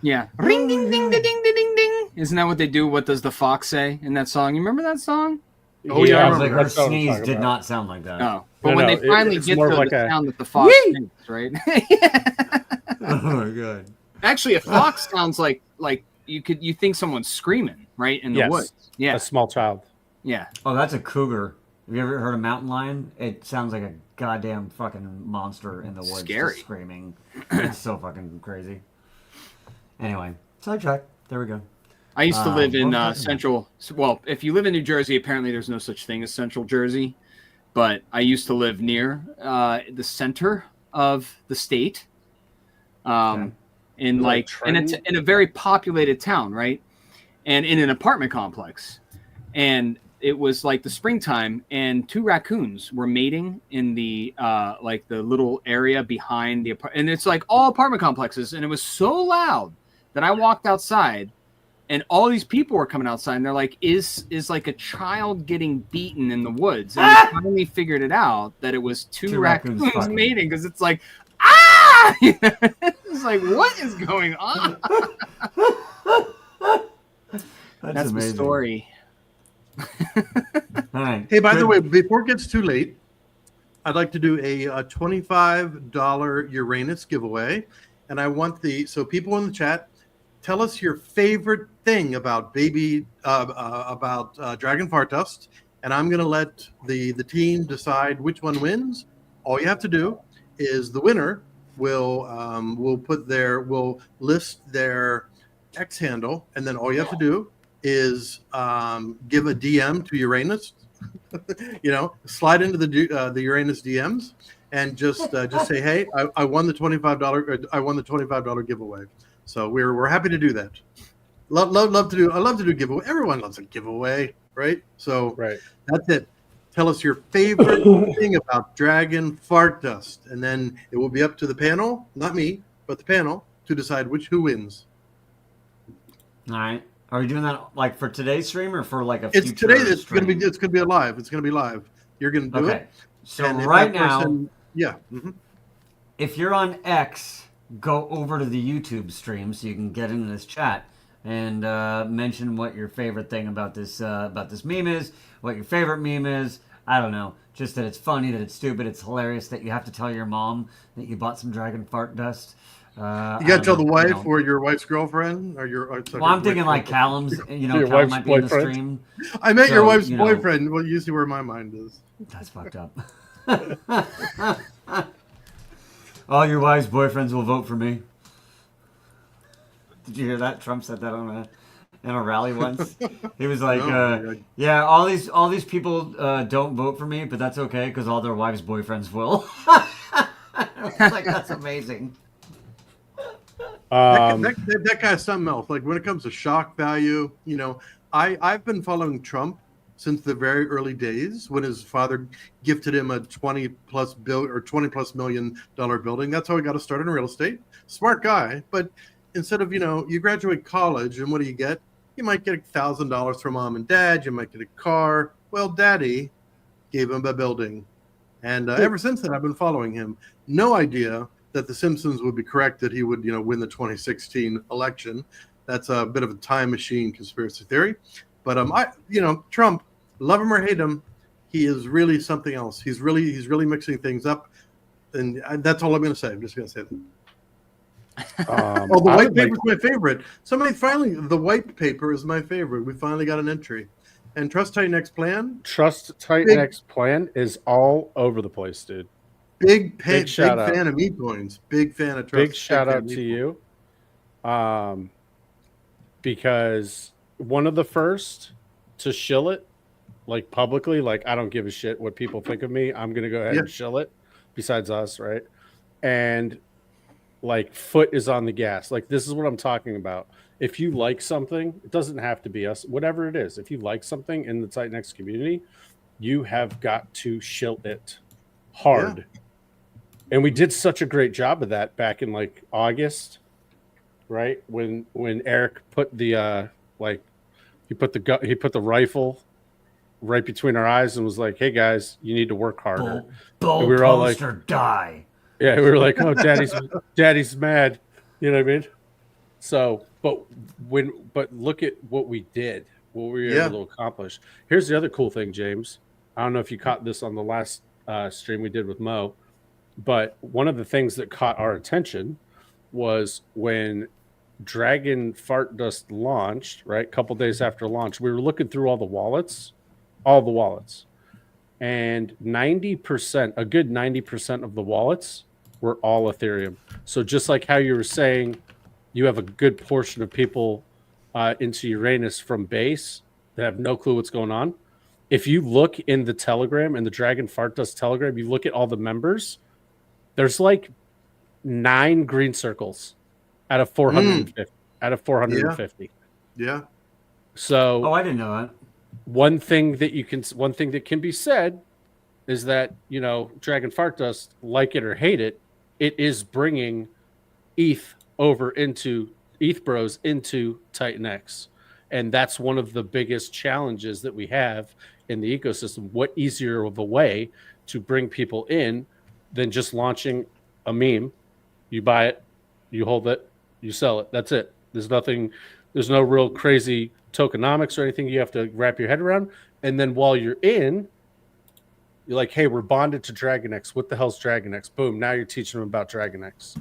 Yeah. Ring ding ding ding ding ding ding. Isn't that what they do? What does the fox say in that song? You remember that song? Oh yeah, I was like, her That's what I'm sneeze talking did about. not sound like that. No. But when they finally get to like the a sound that the fox makes, right? Oh my god. Actually, a fox sounds like you think someone's screaming, right? In the woods. Yeah. A small child. Yeah. Oh, that's a cougar. Have you ever heard a mountain lion? It sounds like a goddamn fucking monster in the woods. Scary. Just screaming. It's so fucking crazy. Anyway, sidetrack. There we go. I used to live in central. Well, if you live in New Jersey, apparently there's no such thing as Central Jersey. But I used to live near the center of the state, and it's in a very populated town, right? And in an apartment complex, and it was like the springtime, and two raccoons were mating in the like the little area behind the apartment, and it's like all apartment complexes, and it was so loud that I walked outside. And all these people were coming outside, and they're like, "Is like a child getting beaten in the woods?" And we finally figured it out that it was two raccoons mating because it's like, it's like, what is going on? That's the story. All right. Hey, by the way, before it gets too late, I'd like to do a $25 Uranus giveaway, and I want so people in the chat. tell us your favorite thing about Dragon Fart Dust, and I'm going to let the team decide which one wins. All you have to do is the winner will list their X handle, and then all you have to do is give a DM to Uranus. Slide into the Uranus DMs and just say, hey, I won the $25. I won the $25 giveaway. So we're happy to do that. Love to do giveaway. Everyone loves a giveaway, right? So right. That's it. Tell us your favorite thing about Dragon Fart Dust, and then it will be up to the panel, not me, but the panel, to decide who wins. All right. Are we doing that like for today's stream or for like a It's future today. It's stream? gonna be live. It's gonna be live. You're gonna do it. So and right now, yeah. Mm-hmm. If you're on X, go over to the YouTube stream so you can get into this chat and mention what your favorite thing about this meme is, what your favorite meme is. I don't know. Just that it's funny, that it's stupid, it's hilarious that you have to tell your mom that you bought some Dragon Fart Dust. You gotta tell the wife or your wife's girlfriend or your. Well, I'm thinking like Callum's. Your Callum might be in the boyfriend. stream. I met your wife's boyfriend. Well, you see where my mind is. That's fucked up. All your wives' boyfriends will vote for me. Did you hear that? Trump said that in a rally once. He was like, "Yeah, all these people don't vote for me, but that's okay because all their wives' boyfriends will." I was like, "That's amazing." That guy's something else. Like when it comes to shock value, I've been following Trump since the very early days when his father gifted him a $20+ million building. That's how he got to start in real estate. Smart guy, but instead of you graduate college and what do you get? You might get $1,000 from mom and dad. You might get a car. Well, daddy gave him a building, and ever since then I've been following him. No idea that the Simpsons would be correct that he would win the 2016 election. That's a bit of a time machine conspiracy theory. But Trump, love him or hate him, he is really something else. He's really mixing things up, and that's all I'm going to say. I'm just going to say that. The white paper is my favorite. The white paper is my favorite. We finally got an entry. And Trust TITANX plan. Trust TITANX plan is all over the place, dude. Big fan of me coins. Big fan of Trust. Big shout out to you. Because one of the first to shill it, like publicly, like I don't give a shit what people think of me. I'm gonna go ahead and shill it. Besides us, right? And like foot is on the gas. Like this is what I'm talking about. If you like something, it doesn't have to be us. Whatever it is, if you like something in the TITANX community, you have got to shill it hard. Yeah. And we did such a great job of that back in like August, right? When Eric put the he put the rifle right between our eyes and was like, "Hey guys, you need to work harder." Bull we were all like, "Die." Yeah, we were like, "Oh, daddy's mad," you know what I mean? So, but look at what we did, what we were able to accomplish. Here's the other cool thing, James. I don't know if you caught this on the last stream we did with Mo, but one of the things that caught our attention was when Dragon Fart Dust launched, right? A couple days after launch, we were looking through all the wallets, and 90%, a good 90% of the wallets were all Ethereum. So just like how you were saying, you have a good portion of people into Uranus from base that have no clue what's going on. If you look in the Telegram, in the Dragon Fart Dust Telegram, you look at all the members, there's like 9 green circles out of 450. Yeah. So I didn't know that. One thing that can be said is that, Dragon Fart Dust, like it or hate it, it is bringing ETH over into ETH Bros into TITANX. And that's one of the biggest challenges that we have in the ecosystem. What easier of a way to bring people in than just launching a meme? You buy it, you hold it, you sell it. That's it. There's no real crazy tokenomics or anything you have to wrap your head around. And then while you're in, you're like, hey, we're bonded to DRAGONX. What the hell's DRAGONX? Boom. Now you're teaching them about DRAGONX.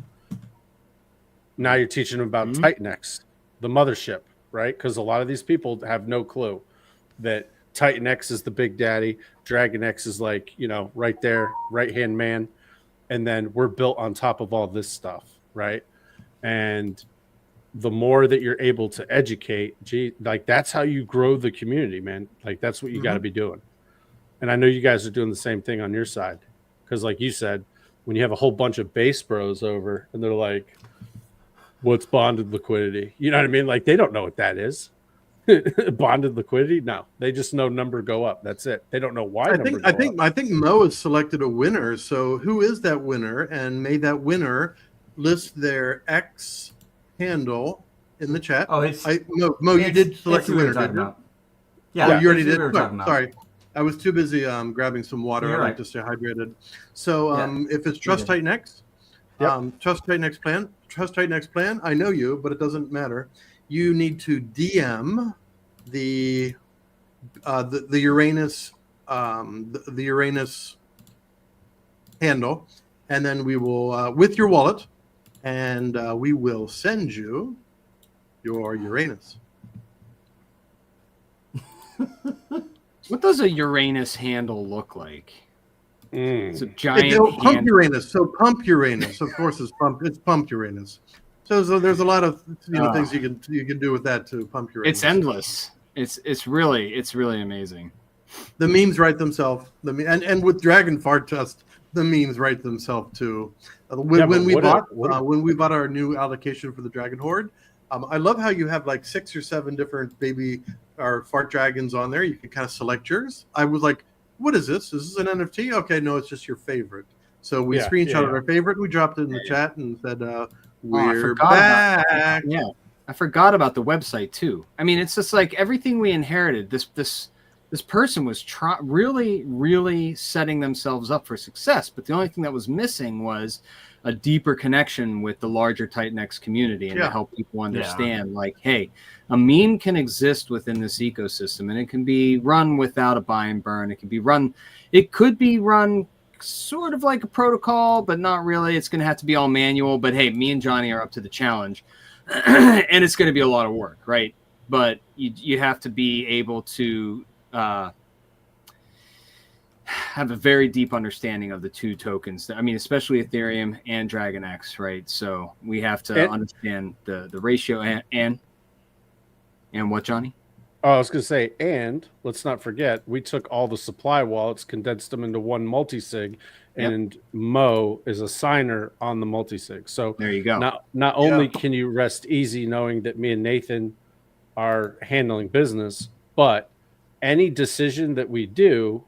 Now you're teaching them about TITANX. the mothership, right? Because a lot of these people have no clue that TITANX is the big daddy. DRAGONX is like, right there, right-hand man. And then we're built on top of all this stuff, right? And the more that you're able to educate, like that's how you grow the community, man. Like that's what you got to be doing. And I know you guys are doing the same thing on your side. Because like you said, when you have a whole bunch of base bros over and they're like, what's bonded liquidity? You know what I mean? Like they don't know what that is. Bonded liquidity? No, they just know number go up. That's it. They don't know why. I think Mo has selected a winner. So who is that winner? And may that winner list their X handle in the chat. Oh, it's Mo, you did select a winner, didn't you? Yeah, you already did. Sorry, I was too busy grabbing some water. I like to stay hydrated. So if it's Trust TITANX, Trust TITANX plan. I know you, but it doesn't matter. You need to DM the Uranus the Uranus handle, and then we will with your wallet, and we will send you your Uranus. What does a Uranus handle look like? It's a giant pump Uranus. So pump Uranus. Of course, it's pump Uranus. So there's a lot of things you can do with that to pump Uranus. It's endless. It's really amazing. The memes write themselves. And with Dragon Fart Test, the memes write themselves too. When we bought our new allocation for the Dragon Horde, I love how you have like 6 or 7 different baby or fart dragons on there. You can kind of select yours. I was like, what is this? Is this an NFT? Okay, no, it's just your favorite. So we screenshotted our favorite. We dropped it in the chat and said, we're back. I forgot about the website too. I mean, it's just like everything we inherited. This person was really setting themselves up for success. But the only thing that was missing was a deeper connection with the larger TITANX community and to help people understand, like, hey, a meme can exist within this ecosystem and it can be run without a buy and burn. It could be run sort of like a protocol, but not really. It's going to have to be all manual. But hey, me and Johnny are up to the challenge, and it's going to be a lot of work, right? But you have to be able to have a very deep understanding of the two tokens. I mean, especially Ethereum and DRAGONX, right? So we have to understand the ratio and what, Johnny? Oh, I was going to say, and let's not forget, we took all the supply wallets, condensed them into one multi-sig, and Mo is a signer on the multi-sig. So there you go. Not only can you rest easy knowing that me and Nathan are handling business, but any decision that we do,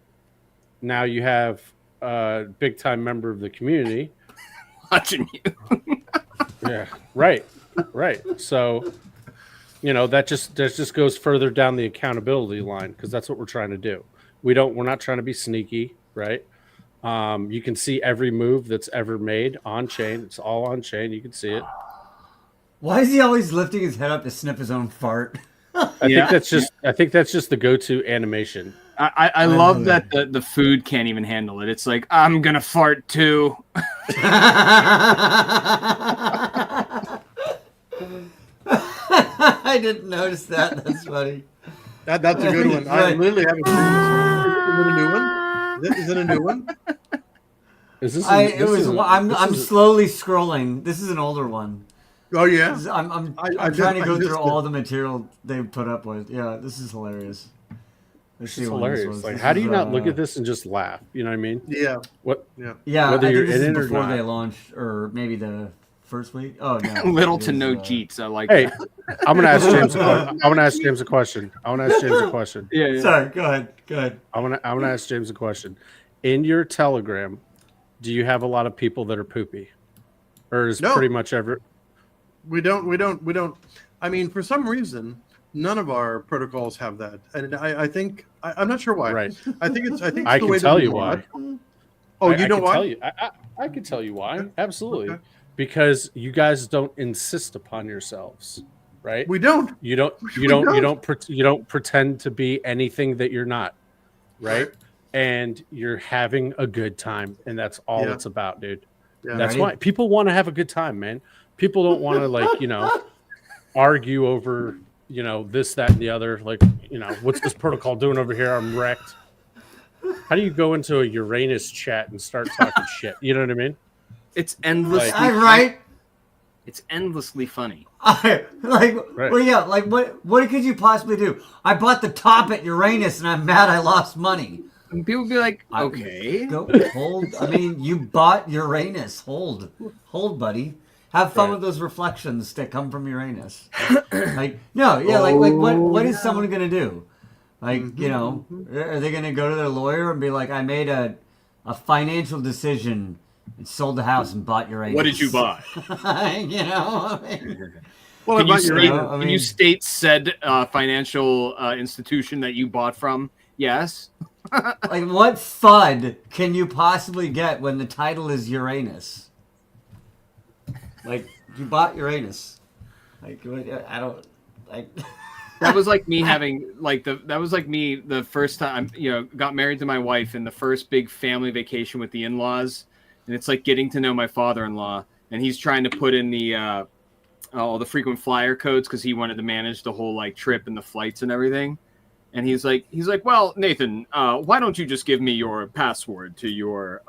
now you have a big-time member of the community watching you. Yeah, right. So, that just goes further down the accountability line, because that's what we're trying to do. We're not trying to be sneaky, right? You can see every move that's ever made on chain. It's all on chain. You can see it. Why is he always lifting his head up to sniff his own fart? I think that's just the go-to animation. I love that the food can't even handle it. It's like, I'm gonna fart too. I didn't notice that. That's funny. That's a good one. I literally haven't seen this one. Is it a new one? Is this? I'm slowly scrolling. This is an older one. Oh yeah. I'm trying to go through all the material they put up with. Yeah, this is hilarious. It's hilarious. Like, how do you not look at this and just laugh? You know what I mean? Yeah. What? Yeah. Whether you're in it or before not. they launched, or maybe the first week. Oh no. Little to no Jeets. I like. Hey, that. I'm gonna ask James. I want to ask James a question. Yeah. Sorry. Go ahead. I'm gonna ask James a question. In your Telegram, do you have a lot of people that are poopy, or is pretty much every? We don't. I mean, for some reason, none of our protocols have that, and I think I'm not sure why. Right. I think it's I the can way tell that you why. Oh, you know why? I can tell you why. Okay. Absolutely. Okay. Because you guys don't insist upon yourselves, right? We don't. You don't pretend to be anything that you're not, right? And you're having a good time, and that's all it's about, dude. Yeah. That's why people want to have a good time, man. People don't want to argue over, this, that, and the other. Like, what's this protocol doing over here? I'm wrecked. How do you go into a Uranus chat and start talking shit? You know what I mean? It's endlessly right. It's endlessly funny. Right. Right. Yeah, like what could you possibly do? I bought the top at Uranus and I'm mad I lost money. And people be like, okay. Hold. I mean, you bought Uranus. Hold, buddy. Have fun with those reflections that come from Uranus. Like, no, yeah, like what is someone gonna do? Like, are they gonna go to their lawyer and be like, I made a financial decision and sold the house and bought Uranus? What did you buy? Well, Can you state said financial institution that you bought from? Yes. Like, what FUD can you possibly get when the title is Uranus? Like, you bought Uranus. Like, I don't like. That was like me having that was like me the first time got married to my wife and the first big family vacation with the in-laws, and it's like getting to know my father-in-law, and he's trying to put in the all the frequent flyer codes because he wanted to manage the whole like trip and the flights and everything. And he's like, well, Nathan, why don't you just give me your password to your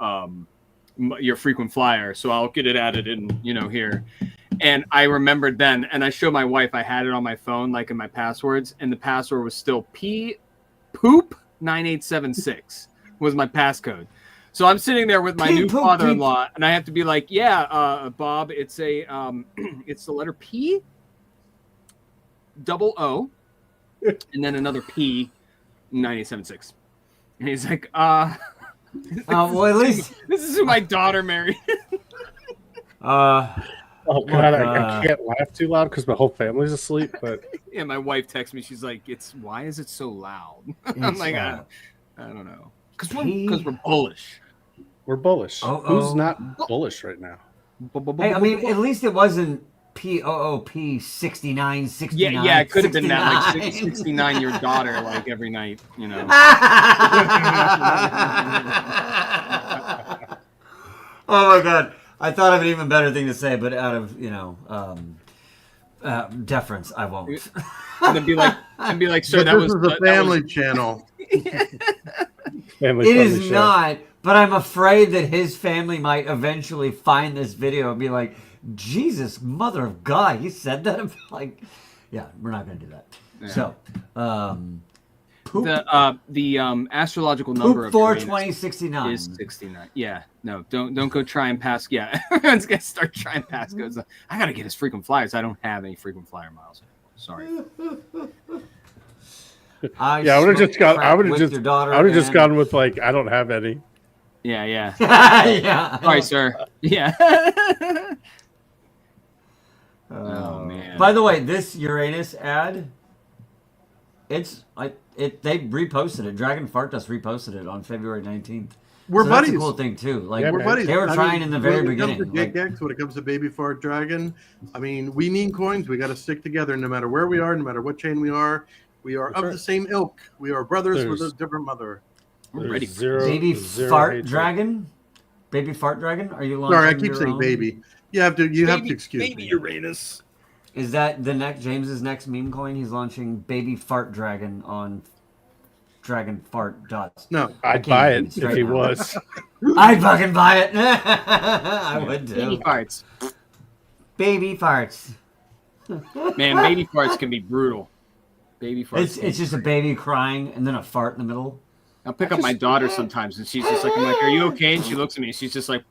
frequent flyer, so I'll get it added in, here. And I remembered then, and I showed my wife, I had it on my phone, like in my passwords, and the password was still poop 9876 was my passcode. So I'm sitting there with my new father-in-law, and I have to be like, yeah, Bob, it's it's the letter P, double O, and then another P, 9876. And he's like, well, at least this is who my daughter married. Oh God, I can't laugh too loud because my whole family's asleep. But yeah, my wife texts me. She's like, why is it so loud?" I'm like, I don't know, because we're bullish. We're bullish. Who's not bullish right now? Hey, I mean, at least it wasn't POOP 6969. Yeah, it could have been that, like 69 your daughter, like every night, Oh my God. I thought of an even better thing to say, but out of, deference, I won't. And then be like, sir, that was the family channel. It is not, but I'm afraid that his family might eventually find this video and be like, Jesus, mother of God, you said that? Like, yeah, we're not going to do that. Yeah. So, poop. The astrological number of 42069 is 69. Yeah, no, don't go try and pass. Yeah, everyone's gonna start trying passcodes. I gotta get his frequent flyers. I don't have any frequent flyer miles. Sorry. I would have just gone with like, I don't have any. Yeah. Yeah. Sorry, sir. Yeah. Oh man. By the way, this Uranus ad, they reposted it. Dragon Fart Dust reposted it on February 19th. We're buddies. That's a cool thing too. Like, we're buddies. They were trying in the very beginning. When it comes to DRAGONX, when it comes to Baby Fart Dragon, I mean, we mean coins. We got to stick together no matter where we are, no matter what chain we are. We are of the same ilk. We are brothers with a different mother. Ready. Baby Fart Dragon? Baby Fart Dragon? Are you launching? Sorry, I keep saying baby. You have to excuse me. Baby Uranus. Is that James's next meme coin? He's launching Baby Fart Dragon on Dragon Fart Dust. No, I'd buy it if he was. I'd fucking buy it. I would too. Baby farts. Baby farts. Man, baby farts can be brutal. Baby farts. It's just a baby crying and then a fart in the middle. I'll pick up my daughter sometimes, and she's just like, I'm like, "Are you okay?" And she looks at me. She's just like,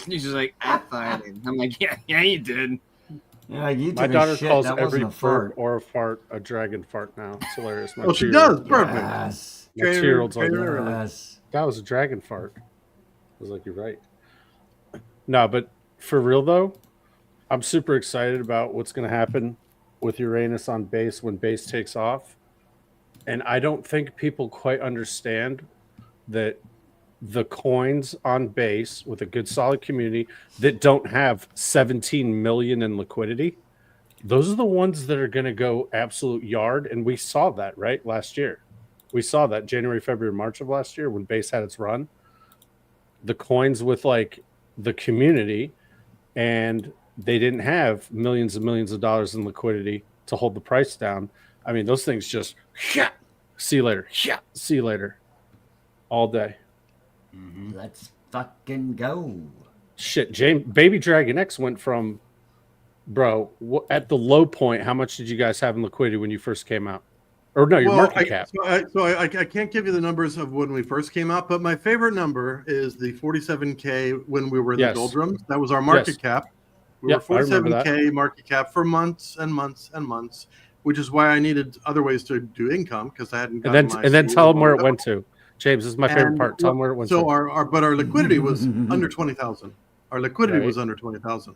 she's just like, "I'm fine." I'm like, "Yeah, you did." Yeah, you my daughter calls that every fart or a fart a dragon fart now. It's hilarious. Oh, she does. Perfect. Yes. My 2-year-old's like, Yes. that was a dragon fart. I was like, you're right. No, but for real though, I'm super excited about what's going to happen with Uranus on base when base takes off. And I don't think people quite understand that the coins on base with a good solid community that don't have 17 million in liquidity, those are the ones that are going to go absolute yard. And we saw that right last year. We saw that January, February, March of last year when base had its run. The coins with like the community and they didn't have millions and millions of dollars in liquidity to hold the price down. I mean, those things just see you later, see you later, all day. Let's fucking go. Shit, Baby DRAGONX went from, bro, at the low point, how much did you guys have in liquidity when you first came out? Or no, your market cap. I can't give you the numbers of when we first came out, but my favorite number is the 47K when we were in the doldrums. That was our market cap. We were 47K market cap for months and months and months, which is why I needed other ways to do income because I hadn't gotten and then tell them where it went to. James, this is my favorite part. Tell them where it went to. So our liquidity was under 20,000. Our liquidity was under 20,000.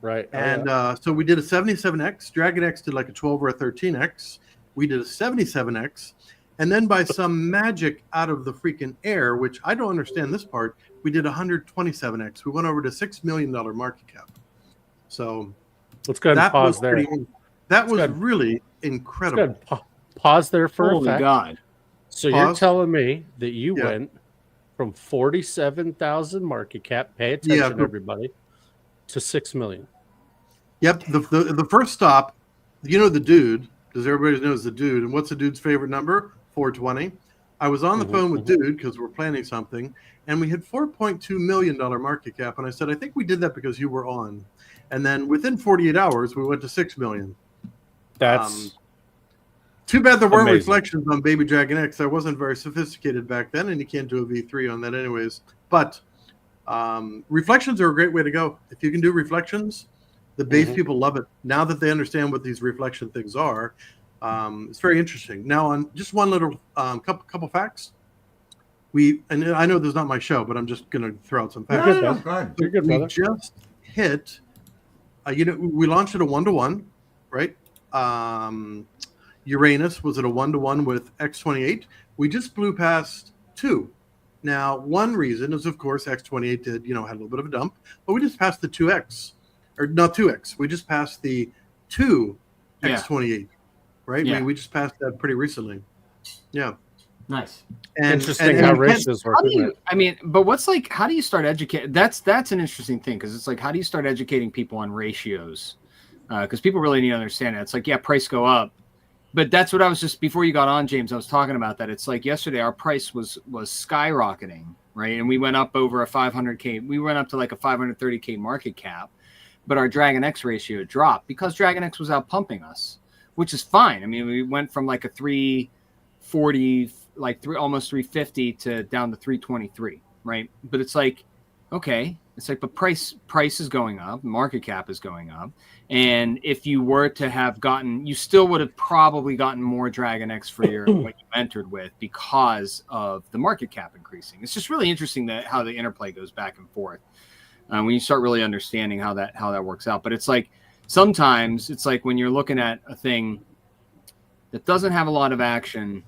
Right. And so we did a 77X. DRAGONX did like a 12 or a 13X. We did a 77X. And then by some magic out of the freaking air, which I don't understand this part, we did 127X. We went over to $6 million market cap. So let's go ahead and pause there. That was really incredible. Pause there for Holy a fact. God. So you're telling me that you went from 47,000 market cap, pay attention everybody, to 6 million. Yep. The first stop, you know the dude, because everybody knows the dude. And what's the dude's favorite number? 420. I was on the phone with dude because we're planning something, and we had $4.2 million market cap. And I said, I think we did that because you were on. And then within 48 hours, we went to 6 million. That's too bad there weren't reflections on Baby DRAGONX. I wasn't very sophisticated back then, and you can't do a V3 on that anyways. But reflections are a great way to go. If you can do reflections, the base people love it. Now that they understand what these reflection things are, it's very interesting. Now, on just one little couple facts. And I know this is not my show, but I'm just going to throw out some facts. You're good, brother. We just hit, we launched at a 1-to-1, right? Uranus was at a 1-to-1 with X28. We just blew past 2. Now, one reason is, of course, X28 did, had a little bit of a dump, but we just passed the 2X, or not 2X. We just passed the 2 X28, right? Yeah. We just passed that pretty recently. Yeah. Nice. And interesting how ratios work. But what's how do you start educating? That's an interesting thing because it's how do you start educating people on ratios? Because people really need to understand it. It's price go up. But that's what I was just, before you got on, James, I was talking about that. It's yesterday our price was skyrocketing, right? And we went up over a 500K. We went up to a 530K market cap. But our DRAGONX ratio dropped because DRAGONX was out pumping us, which is fine. I mean, we went from a 340, almost 350 to down to 323, right? But it's okay. It's but price is going up, market cap is going up. And if you were to have gotten, you still would have probably gotten more DRAGONX for what you entered with because of the market cap increasing. It's just really interesting how the interplay goes back and forth when you start really understanding how that works out. But it's sometimes it's when you're looking at a thing that doesn't have a lot of action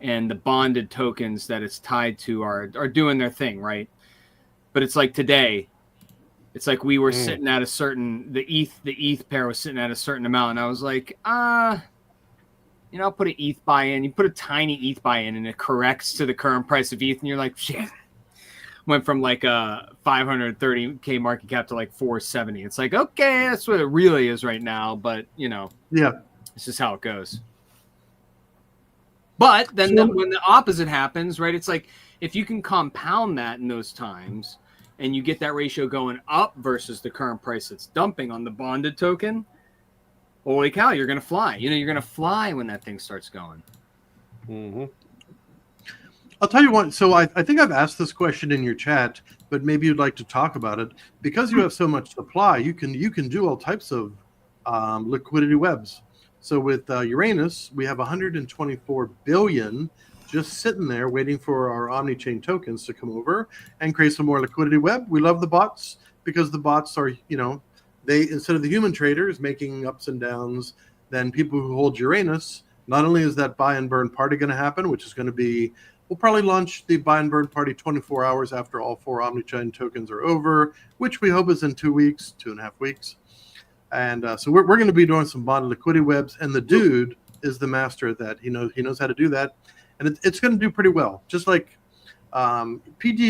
and the bonded tokens that it's tied to are doing their thing, right? But it's today, it's we were sitting at a certain, the ETH pair was sitting at a certain amount. And I was I'll put an ETH buy in. You put a tiny ETH buy in and it corrects to the current price of ETH. And you're shit. Went from a 530K market cap to 470. It's okay, that's what it really is right now. But, it's just how it goes. But then when the opposite happens, right, it's if you can compound that in those times and you get that ratio going up versus the current price that's dumping on the bonded token, holy cow, you're going to fly. You're going to fly when that thing starts going. Mm-hmm. I'll tell you what. So I think I've asked this question in your chat, but maybe you'd like to talk about it. Because you have so much supply, you can do all types of liquidity webs. So with Uranus, we have 124 billion just sitting there waiting for our omni-chain tokens to come over and create some more liquidity web. We love the bots because the bots are, they, instead of the human traders making ups and downs, then people who hold Uranus, not only is that buy and burn party going to happen, which is going to be, we'll probably launch the buy and burn party 24 hours after all 4 omni-chain tokens are over, which we hope is in 2 weeks, 2.5 weeks. And so we're going to be doing some bonded liquidity webs, and the dude is the master at that. He knows how to do that, and it's going to do pretty well. Just like PTGC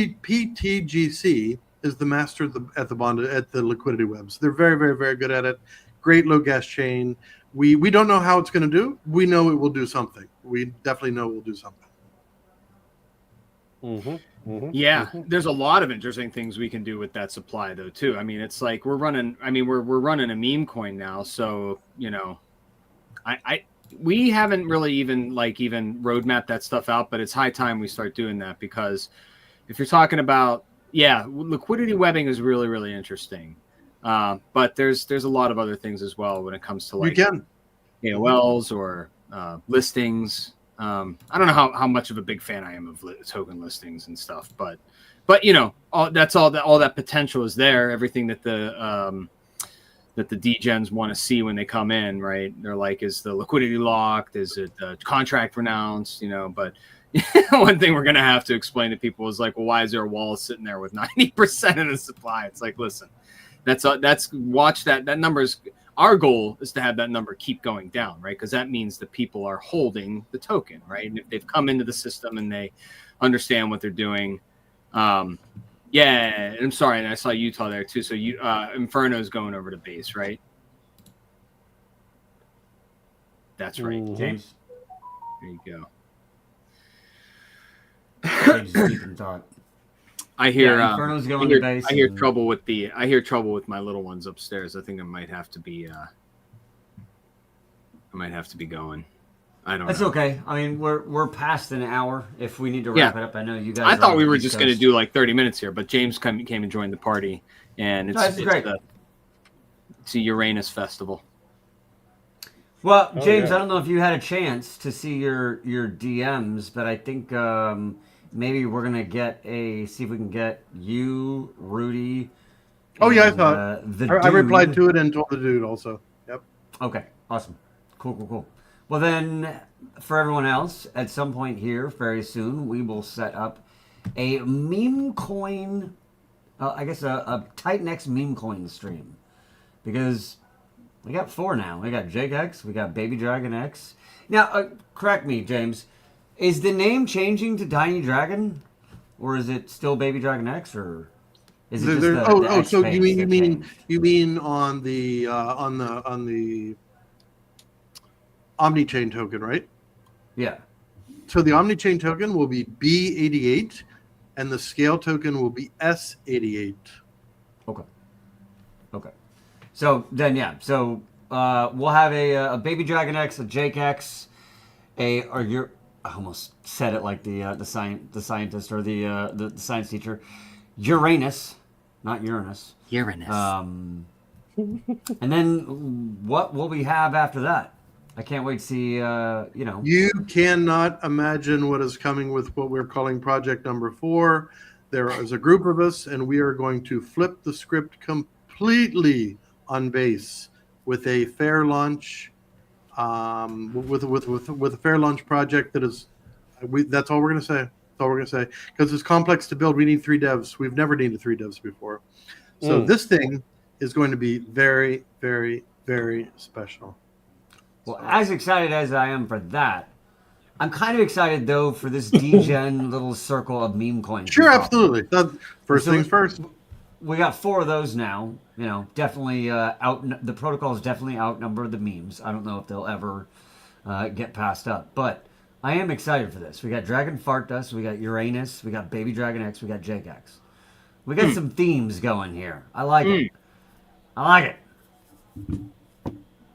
is the master at the liquidity webs. They're very, very, very good at it. Great low gas chain. We don't know how it's going to do. We know it will do something. We definitely know it will do something. Yeah, there's a lot of interesting things we can do with that supply, though, too. I mean, it's like we're running. I mean, we're running a meme coin now, so we haven't really even roadmapped that stuff out, but it's high time we start doing that, because if you're talking about liquidity webbing is really, really interesting, but there's a lot of other things as well when it comes to AOLs or listings. I don't know how much of a big fan I am of token listings and stuff, but all that potential is there. Everything that the degens want to see when they come in, right? They're like, is the liquidity locked? Is it the contract renounced? But one thing we're going to have to explain to people is like, well, why is there a wallet sitting there with 90% of the supply? It's like, listen, watch that number's. Our goal is to have that number keep going down, right? Because that means that people are holding the token, right? And if they've come into the system and they understand what they're doing, I'm sorry, and I saw Utah there too. So Inferno's going over to base, right? That's right, James. There you go. James is deep in thought. I hear Inferno's going to base. I hear trouble with my little ones upstairs. I think I might have to be going. I don't know. That's okay. I mean, we're past an hour. If we need to wrap it up, I know you guys. I thought we were just going to do like 30 minutes here, but James came and joined the party, and it's great. It's a Uranus festival. Well, James, I don't know if you had a chance to see your DMs, but I think maybe we're gonna see if we can get you, Rudy. Oh yeah, I thought I replied to it and told the dude also. Yep. Okay. Awesome. Cool. Well then, for everyone else, at some point here, very soon, we will set up a meme coin. I guess a TITANX meme coin stream, because we got 4 now. We got JakeX, we got Baby DRAGONX. Now, correct me, James. Is the name changing to Tiny Dragon, or is it still Baby DRAGONX, or is it just so you mean on the OmniChain token, right? Yeah. So the OmniChain token will be B88, and the Scale token will be S88. Okay. So then, So we'll have a Baby DRAGONX, a JakeX, I almost said it like the scientist or the science teacher, Uranus, not Uranus. Uranus. And then what will we have after that? I can't wait to see. You cannot imagine what is coming with what we're calling project number 4. There is a group of us, and we are going to flip the script completely on base with a fair launch. With a fair launch project that is, that's all we're going to say. That's all we're going to say, because it's complex to build. We need 3 devs. We've never needed 3 devs before. So this thing is going to be very, very, very special. Well, as excited as I am for that, I'm kind of excited though for this degen little circle of meme coins. Sure, absolutely. First things first. We got 4 of those now. Definitely the protocols definitely outnumber the memes. I don't know if they'll ever get passed up, but I am excited for this. We got Dragon Fart Dust, we got Uranus, we got Baby DRAGONX, we got JakeX. We got some themes going here. I like it.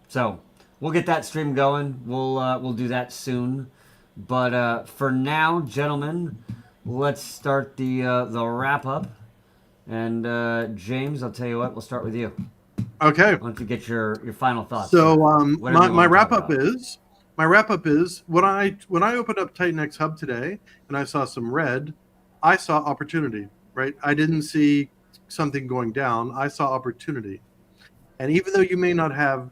So we'll get that stream going. We'll do that soon. But for now, gentlemen, let's start the wrap up. And James, I'll tell you what, we'll start with you. Okay. I want to get your final thoughts. So my wrap up is when I opened up TITANX Hub today and I saw some red, I saw opportunity. Right? I didn't see something going down. I saw opportunity. And even though you may not have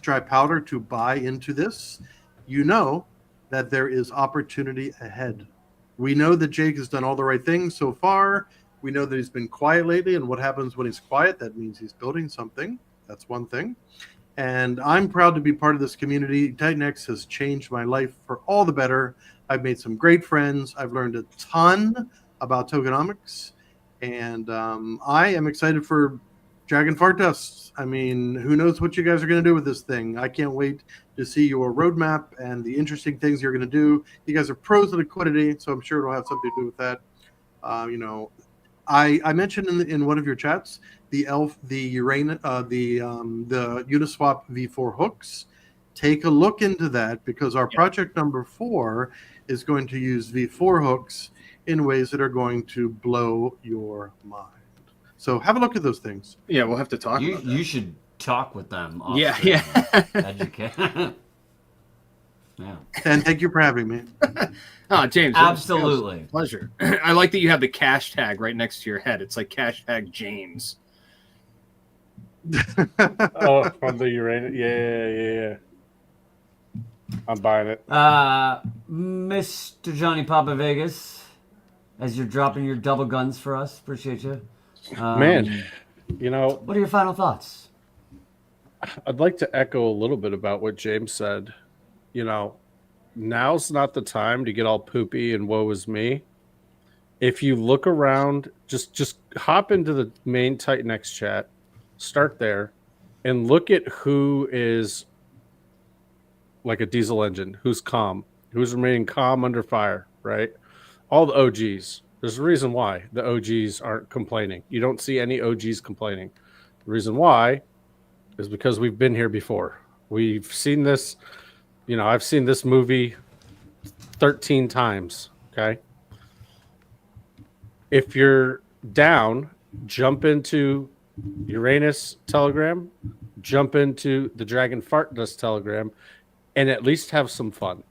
dry powder to buy into this, you know that there is opportunity ahead. We know that Jake has done all the right things so far. We know that he's been quiet lately, and what happens when he's quiet, that means he's building something. That's one thing. And I'm proud to be part of this community. TITANX has changed my life for all the better. I've made some great friends. I've learned a ton about tokenomics. And I am excited for Dragon Fart Dust. I mean, who knows what you guys are going to do with this thing? I can't wait to see your roadmap and the interesting things you're going to do. You guys are pros in liquidity, so I'm sure it'll have something to do with that. I mentioned in one of your chats the Uniswap V4 hooks. Take a look into that, because our project number 4 is going to use V4 hooks in ways that are going to blow your mind. So have a look at those things. Yeah, we'll have to talk about that. You should talk with them. Yeah. Educate. Yeah. And thank you for having me. Oh, James. Absolutely. It was a pleasure. I like that you have the cash tag right next to your head. It's like cash tag James. Oh, from the Uranus. Yeah. I'm buying it. Mr. Johnny Papa Vegas, as you're dropping your double guns for us, appreciate you. Man, what are your final thoughts? I'd like to echo a little bit about what James said. Now's not the time to get all poopy and woe is me. If you look around, just hop into the main TITANX chat, start there, and look at who is like a diesel engine, who's calm, who's remaining calm under fire, right? All the OGs. There's a reason why the OGs aren't complaining. You don't see any OGs complaining. The reason why is because we've been here before. We've seen this, I've seen this movie 13 times, okay? If you're down, jump into Uranus Telegram, jump into the Dragon Fart Dust Telegram, and at least have some fun.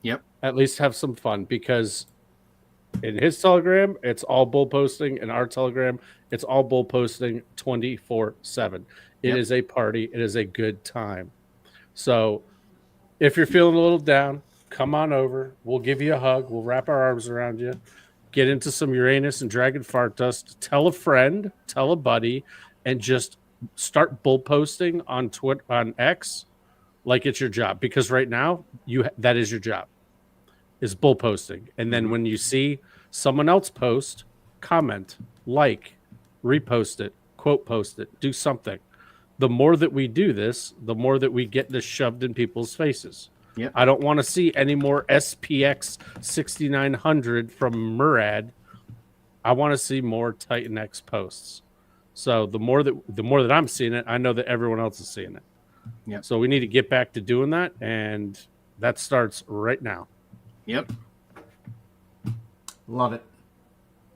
Yep. At least have some fun, because in his Telegram, it's all bull posting. In our Telegram, it's all bull posting 24/7. It is a party. It is a good time. So if you're feeling a little down, come on over. We'll give you a hug. We'll wrap our arms around you. Get into some Uranus and Dragon Fart Dust. Tell a friend, tell a buddy, and just start bull posting on X like it's your job. Because right now, that is your job, is bull posting. And then when you see someone else post, comment, like, repost it, quote post it, do something. The more that we do this, the more that we get this shoved in people's faces. Yep. I don't want to see any more SPX 6900 from Murad. I want to see more TITANX posts. So the more that I'm seeing it, I know that everyone else is seeing it. Yep. So we need to get back to doing that, and that starts right now. Yep. Love it.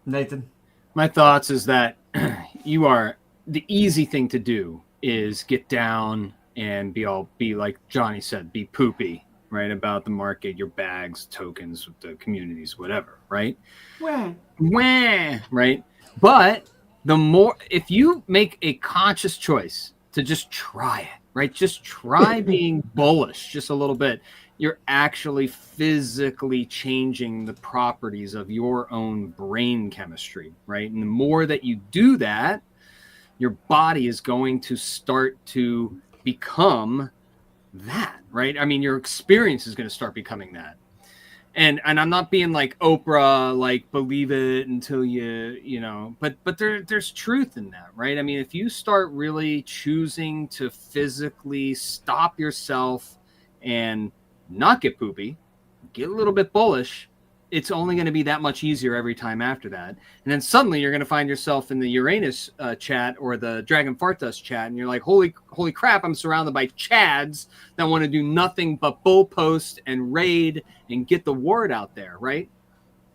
Nathan? My thoughts is that the easy thing to do is get down and be like Johnny said, be poopy, right? About the market, your bags, tokens, the communities, whatever, right? Wah, right? But if you make a conscious choice to just try it, right? Just try being bullish just a little bit. You're actually physically changing the properties of your own brain chemistry, right? And the more that you do that, your body is going to start to become that, right? I mean, your experience is going to start becoming that. And I'm not being like Oprah, like believe it until but there's truth in that, right? I mean, if you start really choosing to physically stop yourself and not get poopy, get a little bit bullish, it's only going to be that much easier every time after that. And then suddenly you're going to find yourself in the Uranus chat or the Dragon Fart Dust chat, and you're like, holy crap, I'm surrounded by chads that want to do nothing but bull post and raid and get the word out there, right?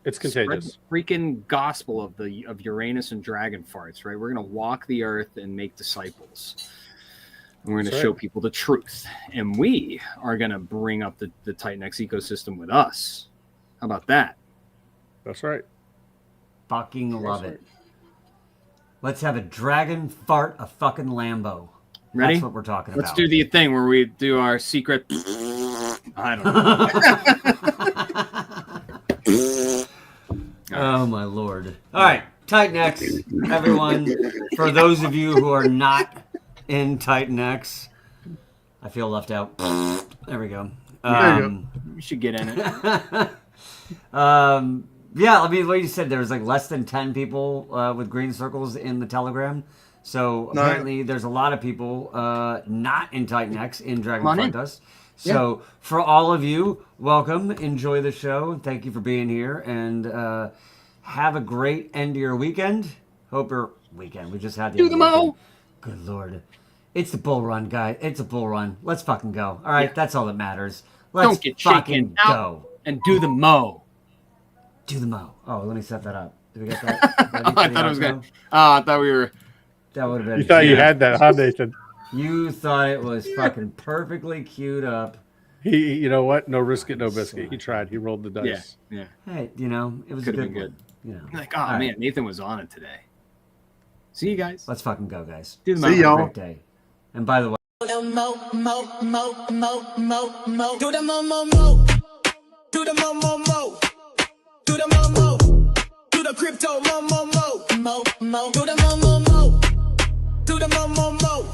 It's contagious. Spread the freaking gospel of Uranus and Dragon Farts, right? We're going to walk the earth and make disciples. And we're going to show people the truth. And we are going to bring up the TITANX ecosystem with us. How about that? That's right. Fucking love it. Let's have a dragon fart a fucking Lambo. Ready? That's what we're talking about. Let's do the thing where we do our secret. I don't know. Oh my lord. All right, TITANX, everyone. For those of you who are not in TITANX, I feel left out. There we go. We should get in it. Yeah, I mean, what you said, there was like less than 10 people with green circles in the Telegram. So apparently there's a lot of people not in TITANX in Dragonfly Dust. So for all of you, welcome. Enjoy the show. Thank you for being here. And have a great end of your weekend. Hope your weekend. We just had the Do the mo. Good Lord. It's the bull run, guy. It's a bull run. Let's fucking go. All right, that's all that matters. Let's Don't get fucking shaken out go. and do the mo. Do the mo. Oh, let me set that up. Did we get that? I thought it was good. I thought we were. That would have been. You thought you had that, huh, Nathan? You thought it was fucking perfectly queued up. You know what? No risk it, no biscuit. He tried. He rolled the dice. Yeah. Hey, it was Could a have good been one. good. You know. Like, oh All man, right. Nathan was on it today. See you guys. Let's fucking go, guys. Do the See mo. y'all. Great day. And by the way. Do the mo, mo, mo, mo, mo, mo. Do the mo, mo, mo. Do the mo, mo, mo. Do the mo, mo. Do the crypto mo, mo, mo, mo, mo. Do the mo, mo, mo. Do the mo, mo, mo.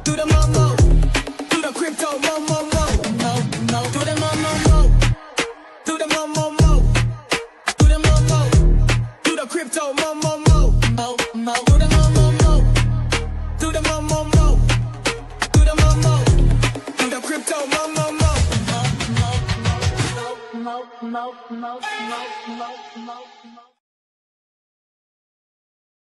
Do the mo, mo. Do the crypto mo, mo, mo, mo, mo. Do the mo, mo, mo. Do the mo, mo, mo. Do the mo, mo. Do the crypto mo, mo, mo, mo, mo. Do the mo, mo, mo. Do the mo, mo, mo. Do the mo, mo. Do the crypto mo, mo, mo, mo, mo, mo, mo, mo, mo, mo, mo, mo.